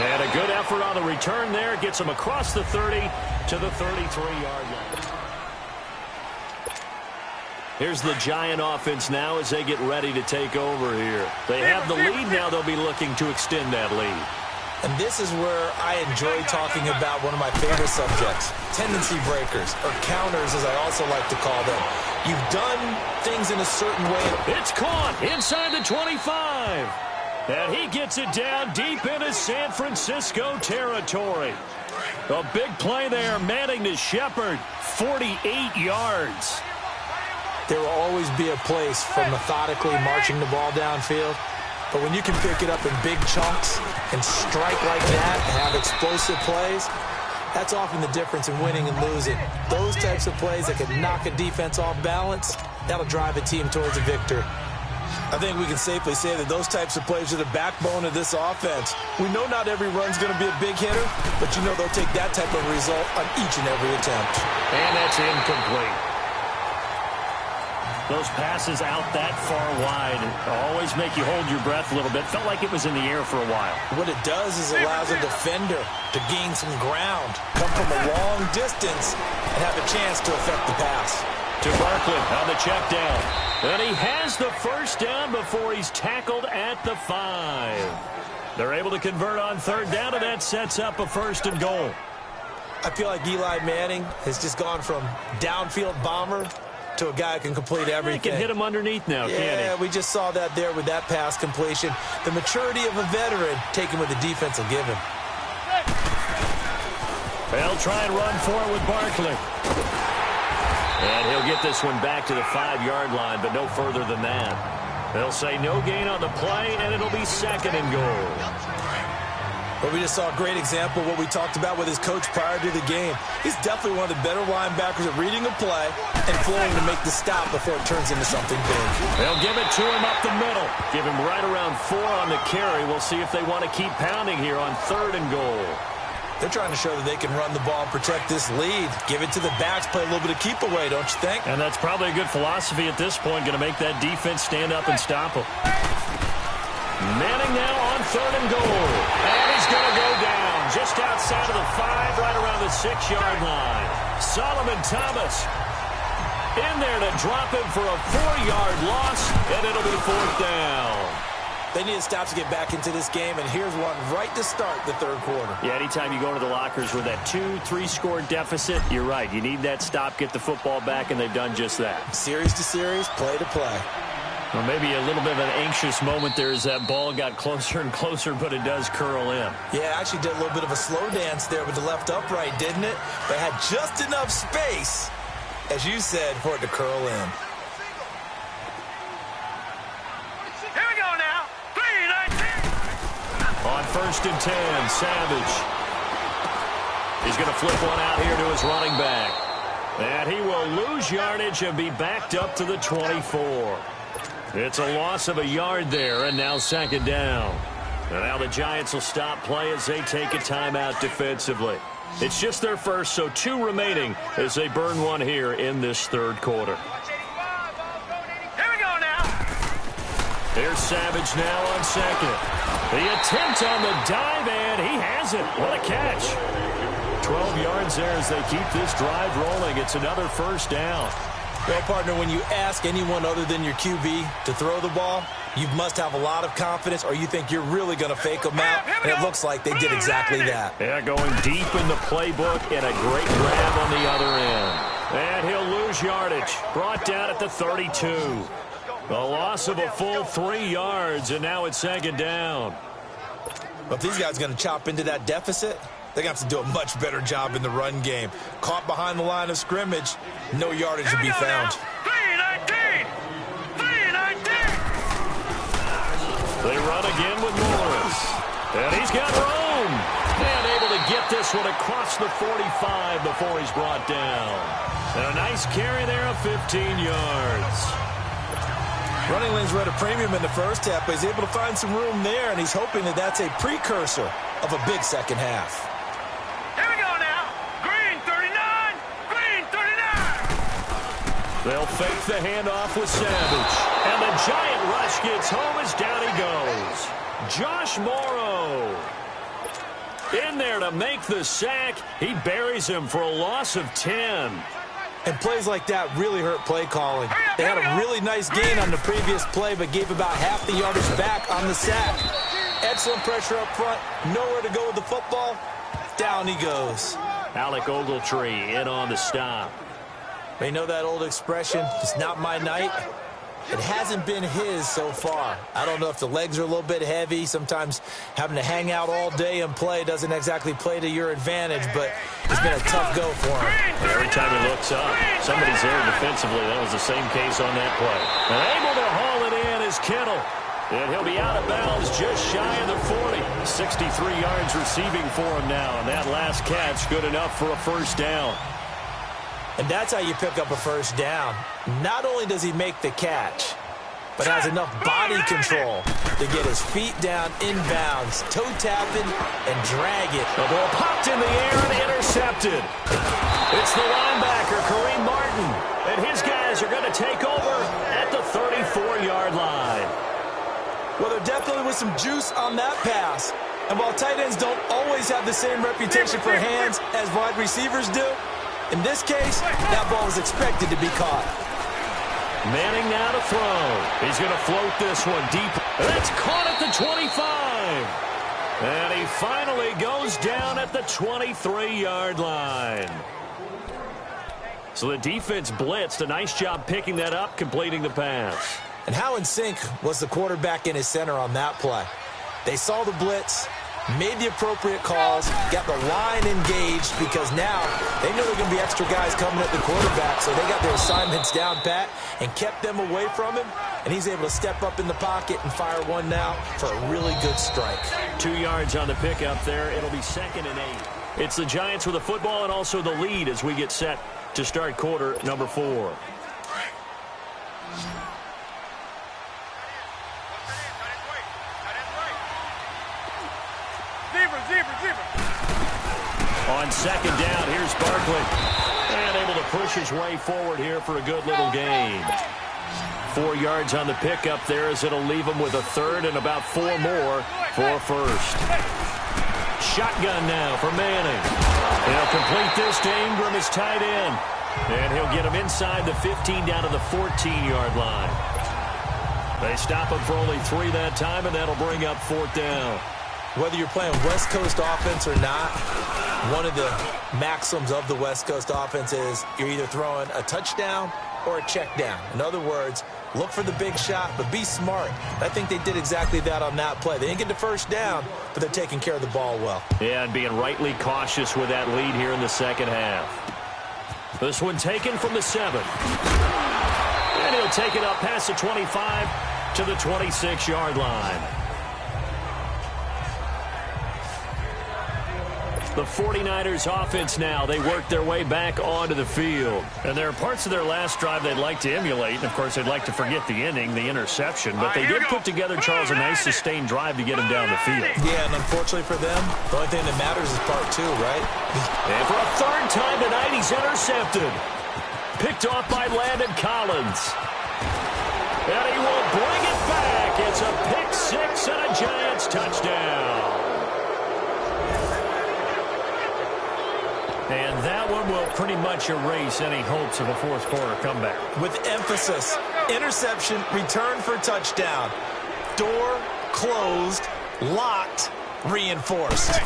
[SPEAKER 3] And a good effort on the return there. Gets him across the 30 to the 33-yard line. Here's the Giant offense now as they get ready to take over here. They have the lead. Now they'll be looking to extend that lead.
[SPEAKER 4] And this is where I enjoy talking about one of my favorite subjects, tendency breakers, or counters as I also like to call them. You've done things in a certain way.
[SPEAKER 3] It's caught inside the 25. And he gets it down deep into San Francisco territory. A big play there. Manning to Shepard, 48 yards.
[SPEAKER 4] There will always be a place for methodically marching the ball downfield. But when you can pick it up in big chunks and strike like that and have explosive plays, that's often the difference in winning and losing. Those types of plays that can knock a defense off balance, that'll drive a team towards a victory. I think we can safely say that those types of plays are the backbone of this offense. We know not every run's going to be a big hitter, but you know they'll take that type of result on each and every attempt.
[SPEAKER 3] And that's incomplete. Those passes out that far wide always make you hold your breath a little bit. Felt like it was in the air for a while.
[SPEAKER 4] What it does is allows a defender to gain some ground, come from a long distance, and have a chance to affect the pass.
[SPEAKER 3] To Barkley on the check down. And he has the first down before he's tackled at the 5. They're able to convert on 3rd down, and that sets up a 1st and goal.
[SPEAKER 4] I feel like Eli Manning has just gone from downfield bomber to a guy who can complete everything.
[SPEAKER 3] He can hit him underneath now, can't he?
[SPEAKER 4] Yeah, we just saw that there with that pass completion. The maturity of a veteran taken with the defense will give him.
[SPEAKER 3] They'll try and run for it with Barkley. And he'll get this one back to the 5-yard line, but no further than that. They'll say no gain on the play, and it'll be 2nd and goal.
[SPEAKER 4] But we just saw a great example of what we talked about with his coach prior to the game. He's definitely one of the better linebackers at reading a play and flowing to make the stop before it turns into something big.
[SPEAKER 3] They'll give it to him up the middle. Give him right around 4 on the carry. We'll see if they want to keep pounding here on 3rd and goal.
[SPEAKER 4] They're trying to show that they can run the ball and protect this lead. Give it to the backs, play a little bit of keep away, don't you think?
[SPEAKER 3] And that's probably a good philosophy at this point, going to make that defense stand up and stop him. Manning now on 3rd and goal. And he's going to go down just outside of the 5, right around the 6-yard line. Solomon Thomas in there to drop him for a 4-yard loss, and it'll be 4th down.
[SPEAKER 4] They need a stop to get back into this game, and here's one right to start the 3rd quarter.
[SPEAKER 3] Yeah, anytime you go to the lockers with that 2-3-score deficit, you're right. You need that stop, get the football back, and they've done just that.
[SPEAKER 4] Series to series, play to play.
[SPEAKER 3] Well, maybe a little bit of an anxious moment there as that ball got closer and closer, but it does curl in.
[SPEAKER 4] Yeah, actually did a little bit of a slow dance there with the left upright, didn't it? But had just enough space, as you said, for it to curl in.
[SPEAKER 6] Here we go now. 3-19.
[SPEAKER 3] On 1st and 10, Savage. He's going to flip one out here to his running back. And he will lose yardage and be backed up to the 24. It's a loss of a yard there, and now second down. And now the Giants will stop play as they take a timeout defensively. It's just their first, so 2 remaining as they burn one here in this third quarter.
[SPEAKER 6] Here we go now.
[SPEAKER 3] Here's Savage now on second. The attempt on the dive, and he has it. What a catch. 12 yards there as they keep this drive rolling. It's another first down.
[SPEAKER 4] Well, partner, when you ask anyone other than your QB to throw the ball, you must have a lot of confidence or you think you're really going to fake them out, and it looks like they did exactly that.
[SPEAKER 3] Yeah, going deep in the playbook and a great grab on the other end. And he'll lose yardage. Brought down at the 32. A loss of a full 3 yards, and now it's second down.
[SPEAKER 4] But if these guys are going to chop into that deficit, they're going to have to do a much better job in the run game. Caught behind the line of scrimmage, no yardage to be found.
[SPEAKER 6] 3-19! 3-19!
[SPEAKER 3] They run again with Morris. And he's got room. And able to get this one across the 45 before he's brought down. And a nice carry there of 15 yards.
[SPEAKER 4] Running lanes were at a premium in the first half, but he's able to find some room there, and he's hoping that that's a precursor of a big second half.
[SPEAKER 6] Here we go now. Green 39. Green 39.
[SPEAKER 3] They'll fake the handoff with Savage. And the giant rush gets home as down he goes. Josh Morrow in there to make the sack. He buries him for a loss of 10.
[SPEAKER 4] And plays like that really hurt play calling. They had a really nice gain on the previous play, but gave about half the yardage back on the sack. Excellent pressure up front. Nowhere to go with the football. Down he goes.
[SPEAKER 3] Alec Ogletree in on the stop.
[SPEAKER 4] May know that old expression, it's not my night. It hasn't been his so far. I don't know if the legs are a little bit heavy. Sometimes having to hang out all day and play doesn't exactly play to your advantage, but it's been a tough go for him.
[SPEAKER 3] Every time he looks up, somebody's there defensively. That was the same case on that play. And able to haul it in is Kittle. And he'll be out of bounds just shy of the 40. 63 yards receiving for him now. And that last catch good enough for a first down.
[SPEAKER 4] And that's how you pick up a first down. Not only does he make the catch, but has enough body control to get his feet down inbounds, toe tapping, and drag it.
[SPEAKER 3] The ball popped in the air and intercepted. It's the linebacker, Kareem Martin. And his guys are going to take over at the 34-yard line.
[SPEAKER 4] Well, there definitely was some juice on that pass. And while tight ends don't always have the same reputation for hands as wide receivers do, in this case, that ball was expected to be caught.
[SPEAKER 3] Manning now to throw. He's going to float this one deep. That's caught at the 25. And he finally goes down at the 23-yard line. So the defense blitzed. A nice job picking that up, completing the pass.
[SPEAKER 4] And how in sync was the quarterback and his center on that play? They saw the blitz, made the appropriate calls, got the line engaged, because now they know there are going to be extra guys coming at the quarterback, so they got their assignments down pat and kept them away from him, and he's able to step up in the pocket and fire one now for a really good strike.
[SPEAKER 3] 2 yards on the pickup there. It'll be 2nd and 8. It's the Giants with the football and also the lead as we get set to start quarter number 4. On second down, here's Barkley. And able to push his way forward here for a good little gain. 4 yards on the pickup there as it'll leave him with a third and about 4 more for first. Shotgun now for Manning. He'll complete this to Ingram as tight end. And he'll get him inside the 15 down to the 14-yard line. They stop him for only 3 that time, and that'll bring up 4th down.
[SPEAKER 4] Whether you're playing West Coast offense or not, one of the maxims of the West Coast offense is you're either throwing a touchdown or a check down. In other words, look for the big shot, but be smart. I think they did exactly that on that play. They didn't get the first down, but they're taking care of the ball well.
[SPEAKER 3] Yeah, and being rightly cautious with that lead here in the second half. This one taken from the 7. And he'll take it up past the 25 to the 26-yard line. The 49ers offense now. They work their way back onto the field. And there are parts of their last drive they'd like to emulate. And, of course, they'd like to forget the ending, the interception. But they did put together, Charles, a nice sustained drive to get him down the field.
[SPEAKER 4] Yeah, and unfortunately for them, the only thing that matters is part two, right?
[SPEAKER 3] And for a third time tonight, he's intercepted. Picked off by Landon Collins. And he will bring it back. It's a pick six and a Giants touchdown. And that one will pretty much erase any hopes of a fourth quarter comeback.
[SPEAKER 4] With emphasis, interception, return for touchdown. Door closed, locked, reinforced.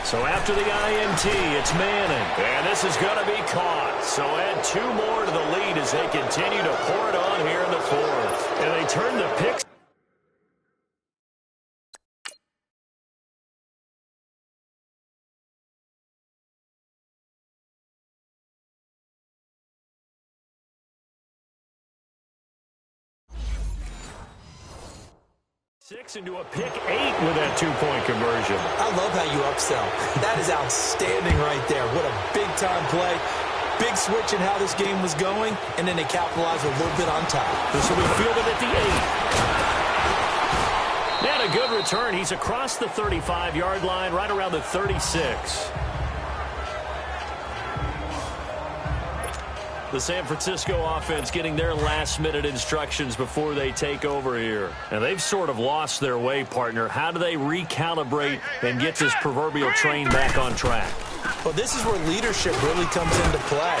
[SPEAKER 3] So after the INT, it's Manning. And this is going to be caught. So add two more to the lead as they continue to pour it on here in the fourth. And they turn the pick. Six into a pick eight with that two-point conversion.
[SPEAKER 4] I love how you upsell. That is outstanding right there. What a big-time play. Big switch in how this game was going, and then they capitalized a little bit on top.
[SPEAKER 3] This will be fielded at the 8. And a good return. He's across the 35-yard line, right around the 36. The San Francisco offense getting their last-minute instructions before they take over here. And they've sort of lost their way, partner. How do they recalibrate and get this proverbial train back on track?
[SPEAKER 4] Well, this is where leadership really comes into play.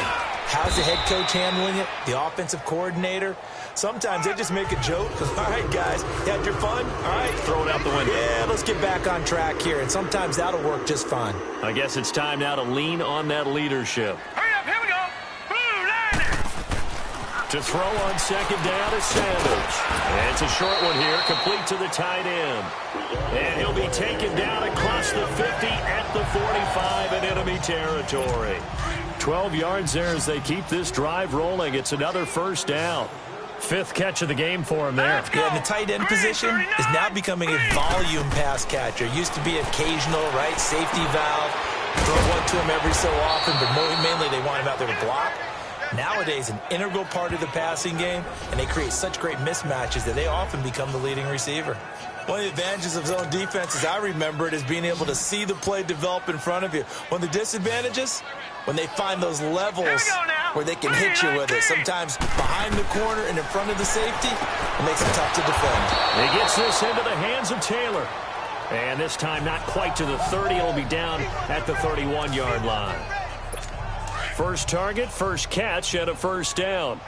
[SPEAKER 4] How's the head coach handling it? The offensive coordinator? Sometimes they just make a joke. All right, guys, you had your fun? All right.
[SPEAKER 3] Throw it out the window.
[SPEAKER 4] Yeah, let's get back on track here. And sometimes that'll work just fine.
[SPEAKER 3] I guess it's time now to lean on that leadership. To throw on second down is Savage. And it's a short one here, complete to the tight end. And he'll be taken down across the 50 at the 45 in enemy territory. 12 yards there as they keep this drive rolling. It's another first down. Fifth catch of the game for him there.
[SPEAKER 4] Yeah, and the tight end position is now becoming a volume pass catcher. Used to be occasional, right, safety valve. Throw one to him every so often, but mainly they want him out there to block. Nowadays, an integral part of the passing game, and they create such great mismatches that they often become the leading receiver. One of the advantages of zone defense, as I remember it, is being able to see the play develop in front of you. One of the disadvantages, when they find those levels where they can hit you with it. Sometimes behind the corner and in front of the safety, it makes it tough to defend.
[SPEAKER 3] He gets this into the hands of Taylor. And this time not quite to the 30. It'll be down at the 31-yard line. First target, first catch, and a first down.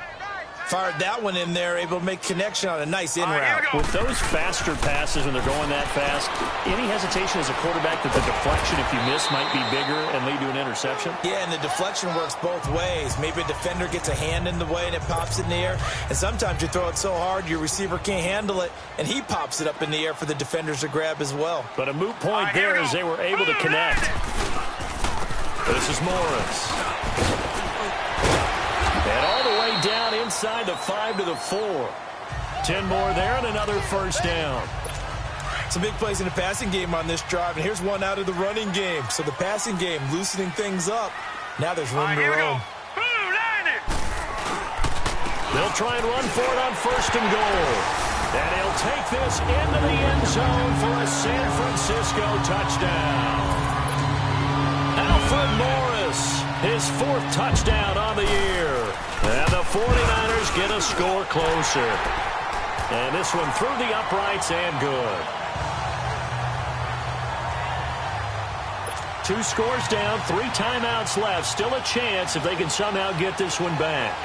[SPEAKER 4] Fired that one in there, able to make connection on a nice in route.
[SPEAKER 3] With those faster passes when they're going that fast, any hesitation as a quarterback that the deflection, if you miss, might be bigger and lead to an interception?
[SPEAKER 4] Yeah, and the deflection works both ways. Maybe a defender gets a hand in the way and it pops it in the air. And sometimes you throw it so hard your receiver can't handle it, and he pops it up in the air for the defenders to grab as well.
[SPEAKER 3] But a moot point there as they were able to connect. This is Morris. And all the way down inside the 5 to the 4. 10 more there and another first down.
[SPEAKER 4] Some big plays in the passing game on this drive, and here's one out of the running game. So the passing game loosening things up. Now there's room to roam.
[SPEAKER 3] They'll try and run for it on first and goal. And he'll take this into the end zone for a San Francisco touchdown. Alfred Morris, his fourth touchdown on the year. And the 49ers get a score closer. And this one through the uprights and good. 2 scores down, 3 timeouts left. Still a chance if they can somehow get this one back.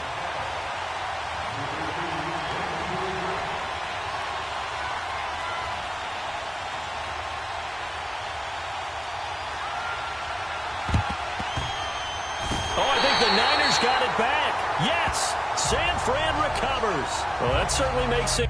[SPEAKER 3] Got it back. Yes, San Fran recovers. Well, that certainly makes it.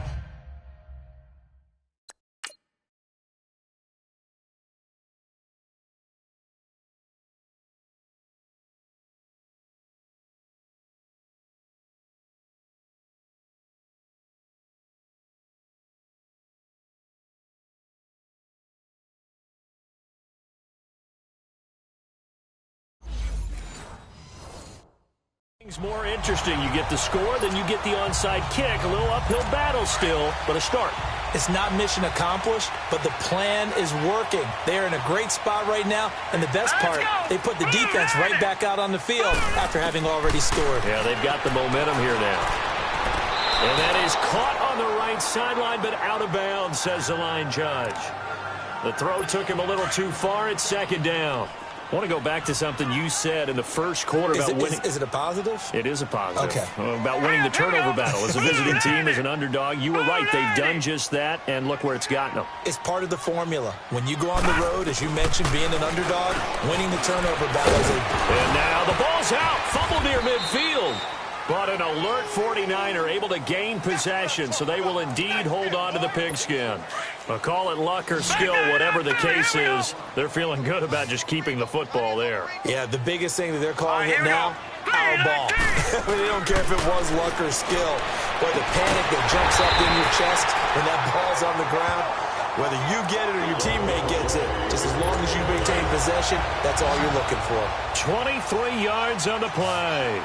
[SPEAKER 3] More interesting. You get the score, then you get the onside kick. A little uphill battle still, but a start.
[SPEAKER 4] It's not mission accomplished, but the plan is working. They're in a great spot right now, and the best part, they put the defense right back out on the field after having already scored.
[SPEAKER 3] Yeah, they've got the momentum here now. And that is caught on the right sideline, but out of bounds, says the line judge. The throw took him a little too far. It's second down. I want to go back to something you said in the first quarter about winning.
[SPEAKER 4] Is it a positive?
[SPEAKER 3] It is a positive.
[SPEAKER 4] Okay.
[SPEAKER 3] About winning the turnover battle. As a visiting team, as an underdog, you were right. They've done just that, and look where it's gotten them.
[SPEAKER 4] It's part of the formula. When you go on the road, as you mentioned, being an underdog, winning the turnover battle is
[SPEAKER 3] And now the ball's out. Fumble near midfield. But an alert 49er able to gain possession, so they will indeed hold on to the pigskin. Call it luck or skill, whatever the case is, they're feeling good about just keeping the football there.
[SPEAKER 4] Yeah, the biggest thing that they're calling it now, our ball. They don't care if it was luck or skill, but the panic that jumps up in your chest when that ball's on the ground, whether you get it or your teammate gets it, just as long as you maintain possession, that's all you're looking for.
[SPEAKER 3] 23 yards on the play.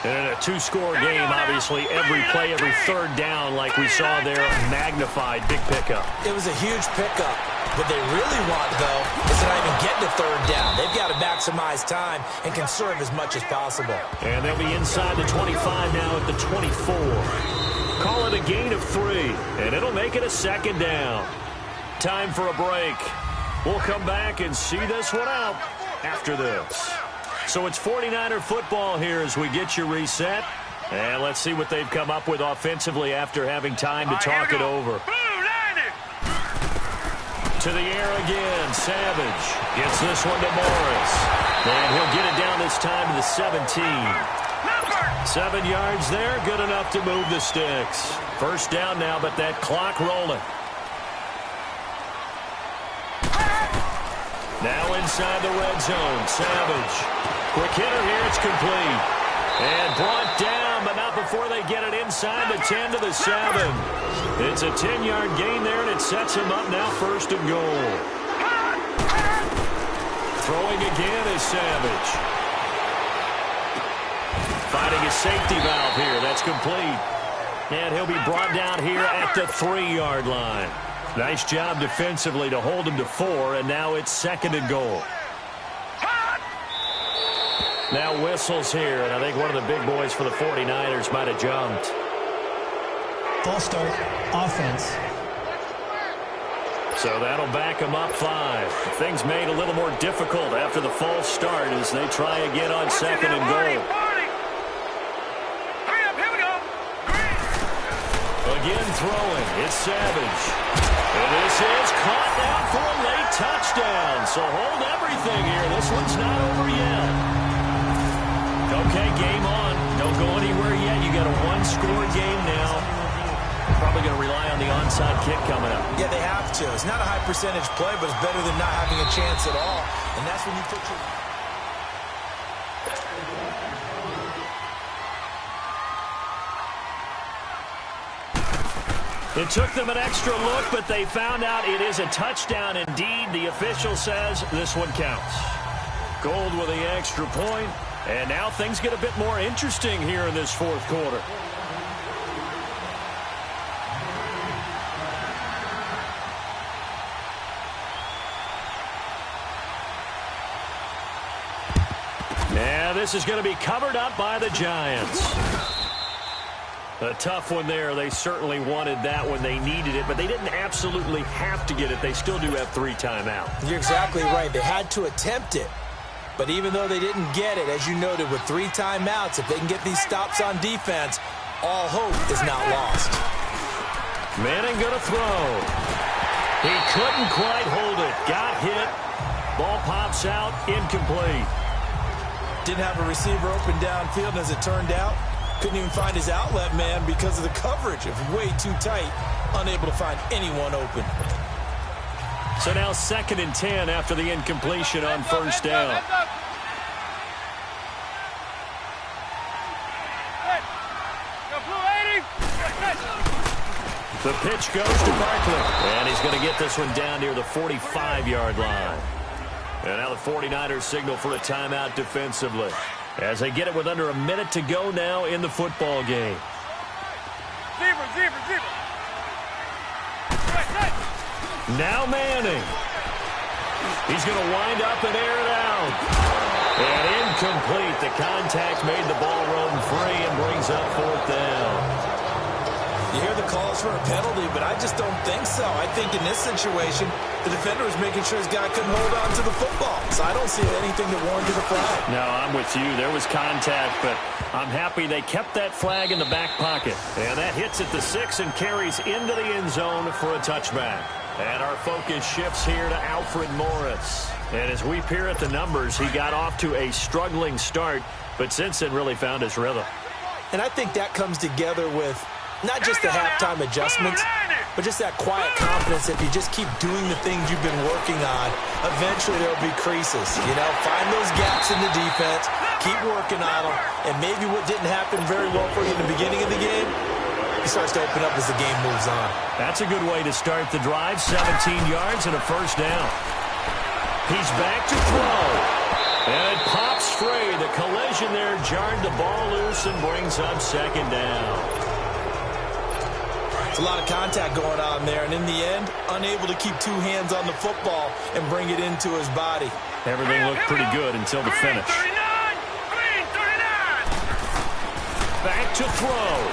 [SPEAKER 3] And in a two-score game, obviously, every play, every third down, like we saw there, magnified, big pickup.
[SPEAKER 4] It was a huge pickup. What they really want, though, is to not even get to third down. They've got to maximize time and conserve as much as possible.
[SPEAKER 3] And they'll be inside the 25 now at the 24. Call it a gain of 3, and it'll make it a second down. Time for a break. We'll come back and see this one out after this. So it's 49er football here as we get you reset. And let's see what they've come up with offensively after having time to talk it over. To the air again. Savage gets this one to Morris. And he'll get it down this time to the 17. 7 yards there. Good enough to move the sticks. First down now, but that clock rolling. Now inside the red zone. Savage. Quick hitter here, it's complete. And brought down, but not before they get it inside the 10 to the 7. It's a 10-yard gain there, and it sets him up now first and goal. Throwing again is Savage. Finding a safety valve here, that's complete. And he'll be brought down here at the 3-yard line. Nice job defensively to hold him to 4, and now it's second and goal. Now whistles here, and I think one of the big boys for the 49ers might have jumped.
[SPEAKER 5] False start, offense.
[SPEAKER 3] So that'll back them up 5. Things made a little more difficult after the false start as they try again on second and goal. Again throwing, it's Savage. And this is caught down for a late touchdown. So hold everything here. This one's not over yet. Okay, game on. Don't go anywhere yet. You got a one-score game now. Probably going to rely on the onside kick coming up.
[SPEAKER 4] Yeah, they have to. It's not a high percentage play, but it's better than not having a chance at all. And that's when you put your...
[SPEAKER 3] It took them an extra look, but they found out it is a touchdown indeed. The official says this one counts. Gold with the extra point. And now things get a bit more interesting here in this fourth quarter. Yeah, this is going to be covered up by the Giants. A tough one there. They certainly wanted that when they needed it, but they didn't absolutely have to get it. They still do have 3 timeouts.
[SPEAKER 4] You're exactly right. They had to attempt it. But even though they didn't get it, as you noted, with 3 timeouts, if they can get these stops on defense, all hope is not lost.
[SPEAKER 3] Manning going to throw. He couldn't quite hold it. Got hit. Ball pops out. Incomplete.
[SPEAKER 4] Didn't have a receiver open downfield, and as it turned out, couldn't even find his outlet man because of the coverage. It was way too tight. Unable to find anyone open.
[SPEAKER 3] So now 2nd and 10 after the incompletion on first down. The pitch goes to Barkley. And he's going to get this one down near the 45-yard line. And now the 49ers signal for a timeout defensively. as they get it with under a minute to go now in the football game.
[SPEAKER 6] Zebra.
[SPEAKER 3] Now Manning. He's going to wind up and air it out. And incomplete. The contact made the ball roam free and brings up fourth down.
[SPEAKER 4] You hear the calls for a penalty, but I just don't think so. I think in this situation, the defender was making sure his guy couldn't hold on to the football. So I don't see anything that warranted a flag.
[SPEAKER 3] No, I'm with you. There was contact, but I'm happy they kept that flag in the back pocket. And that hits at the 6 and carries into the end zone for a touchback. And our focus shifts here to Alfred Morris. And as we peer at the numbers, he got off to a struggling start, but since then really found his rhythm.
[SPEAKER 4] And I think that comes together with not just the halftime adjustments, but just that quiet confidence. If you just keep doing the things you've been working on, eventually there will be creases. You know, find those gaps in the defense, keep working on them, and maybe what didn't happen very well for you in the beginning of the game, it starts to open up as the game moves on. That's a good way to start the drive. 17 yards and a first down. He's back to throw. And it pops free. The collision there jarred the ball loose and brings up second down. It's a lot of contact going on there, and in the end, unable to keep two hands on the football and bring it into his body.
[SPEAKER 3] Everything looked pretty good until the finish.
[SPEAKER 6] Green 39.
[SPEAKER 3] Back to throw.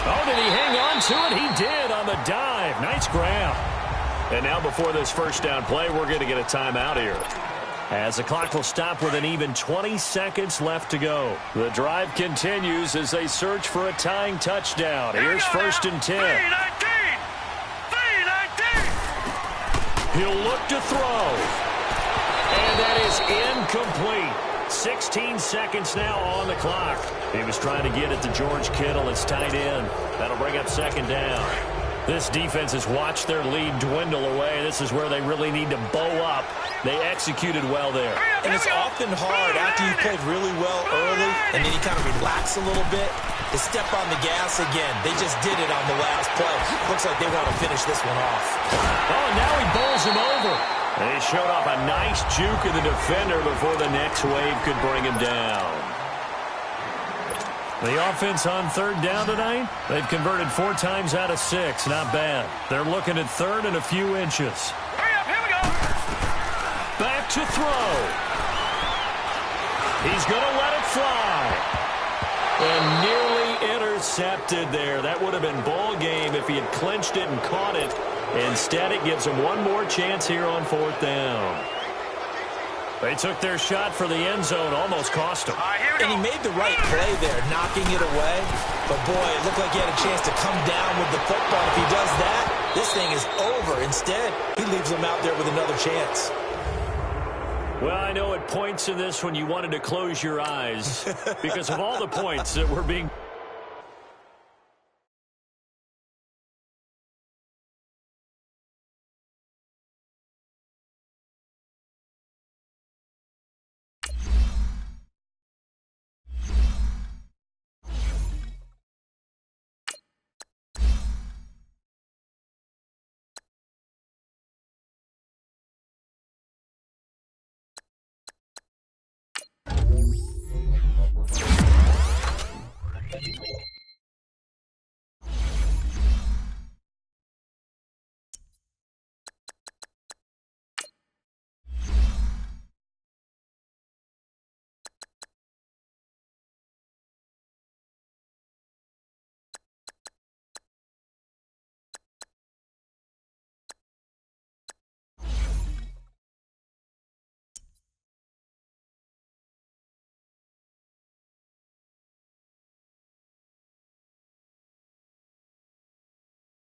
[SPEAKER 3] Oh, did he hang on to it? He did on the dive. Nice grab. And now before this first down play, we're going to get a timeout here, as the clock will stop with an even 20 seconds left to go. The drive continues as they search for a tying touchdown. Here's first and 10.
[SPEAKER 6] 3-19.
[SPEAKER 3] He'll look to throw. And that is incomplete. 16 seconds now on the clock. He was trying to get it to George Kittle. It's tight end. That'll bring up second down. This defense has watched their lead dwindle away. This is where they really need to bow up. They executed well there.
[SPEAKER 4] And it's often hard after you've played really well early and then you kind of relax a little bit to step on the gas again. They just did it on the last play. Looks like they want to finish this one off.
[SPEAKER 3] Oh, now he bowls him over. And he showed off a nice juke of the defender before the next wave could bring him down. The offense on third down tonight, they've converted 4 times out of 6. Not bad. They're looking at third and a few inches.
[SPEAKER 6] Hurry up, here we go.
[SPEAKER 3] Back to throw. He's going to let it fly. And nearly intercepted there. That would have been ball game if he had clinched it and caught it. Instead, it gives him one more chance here on fourth down. They took their shot for the end zone, almost cost him.
[SPEAKER 4] And he made the right play there, knocking it away. But, boy, it looked like he had a chance to come down with the football. If he does that, this thing is over. Instead, he leaves him out there with another chance.
[SPEAKER 3] Well, I know at points in this when you wanted to close your eyes because of all the points that were being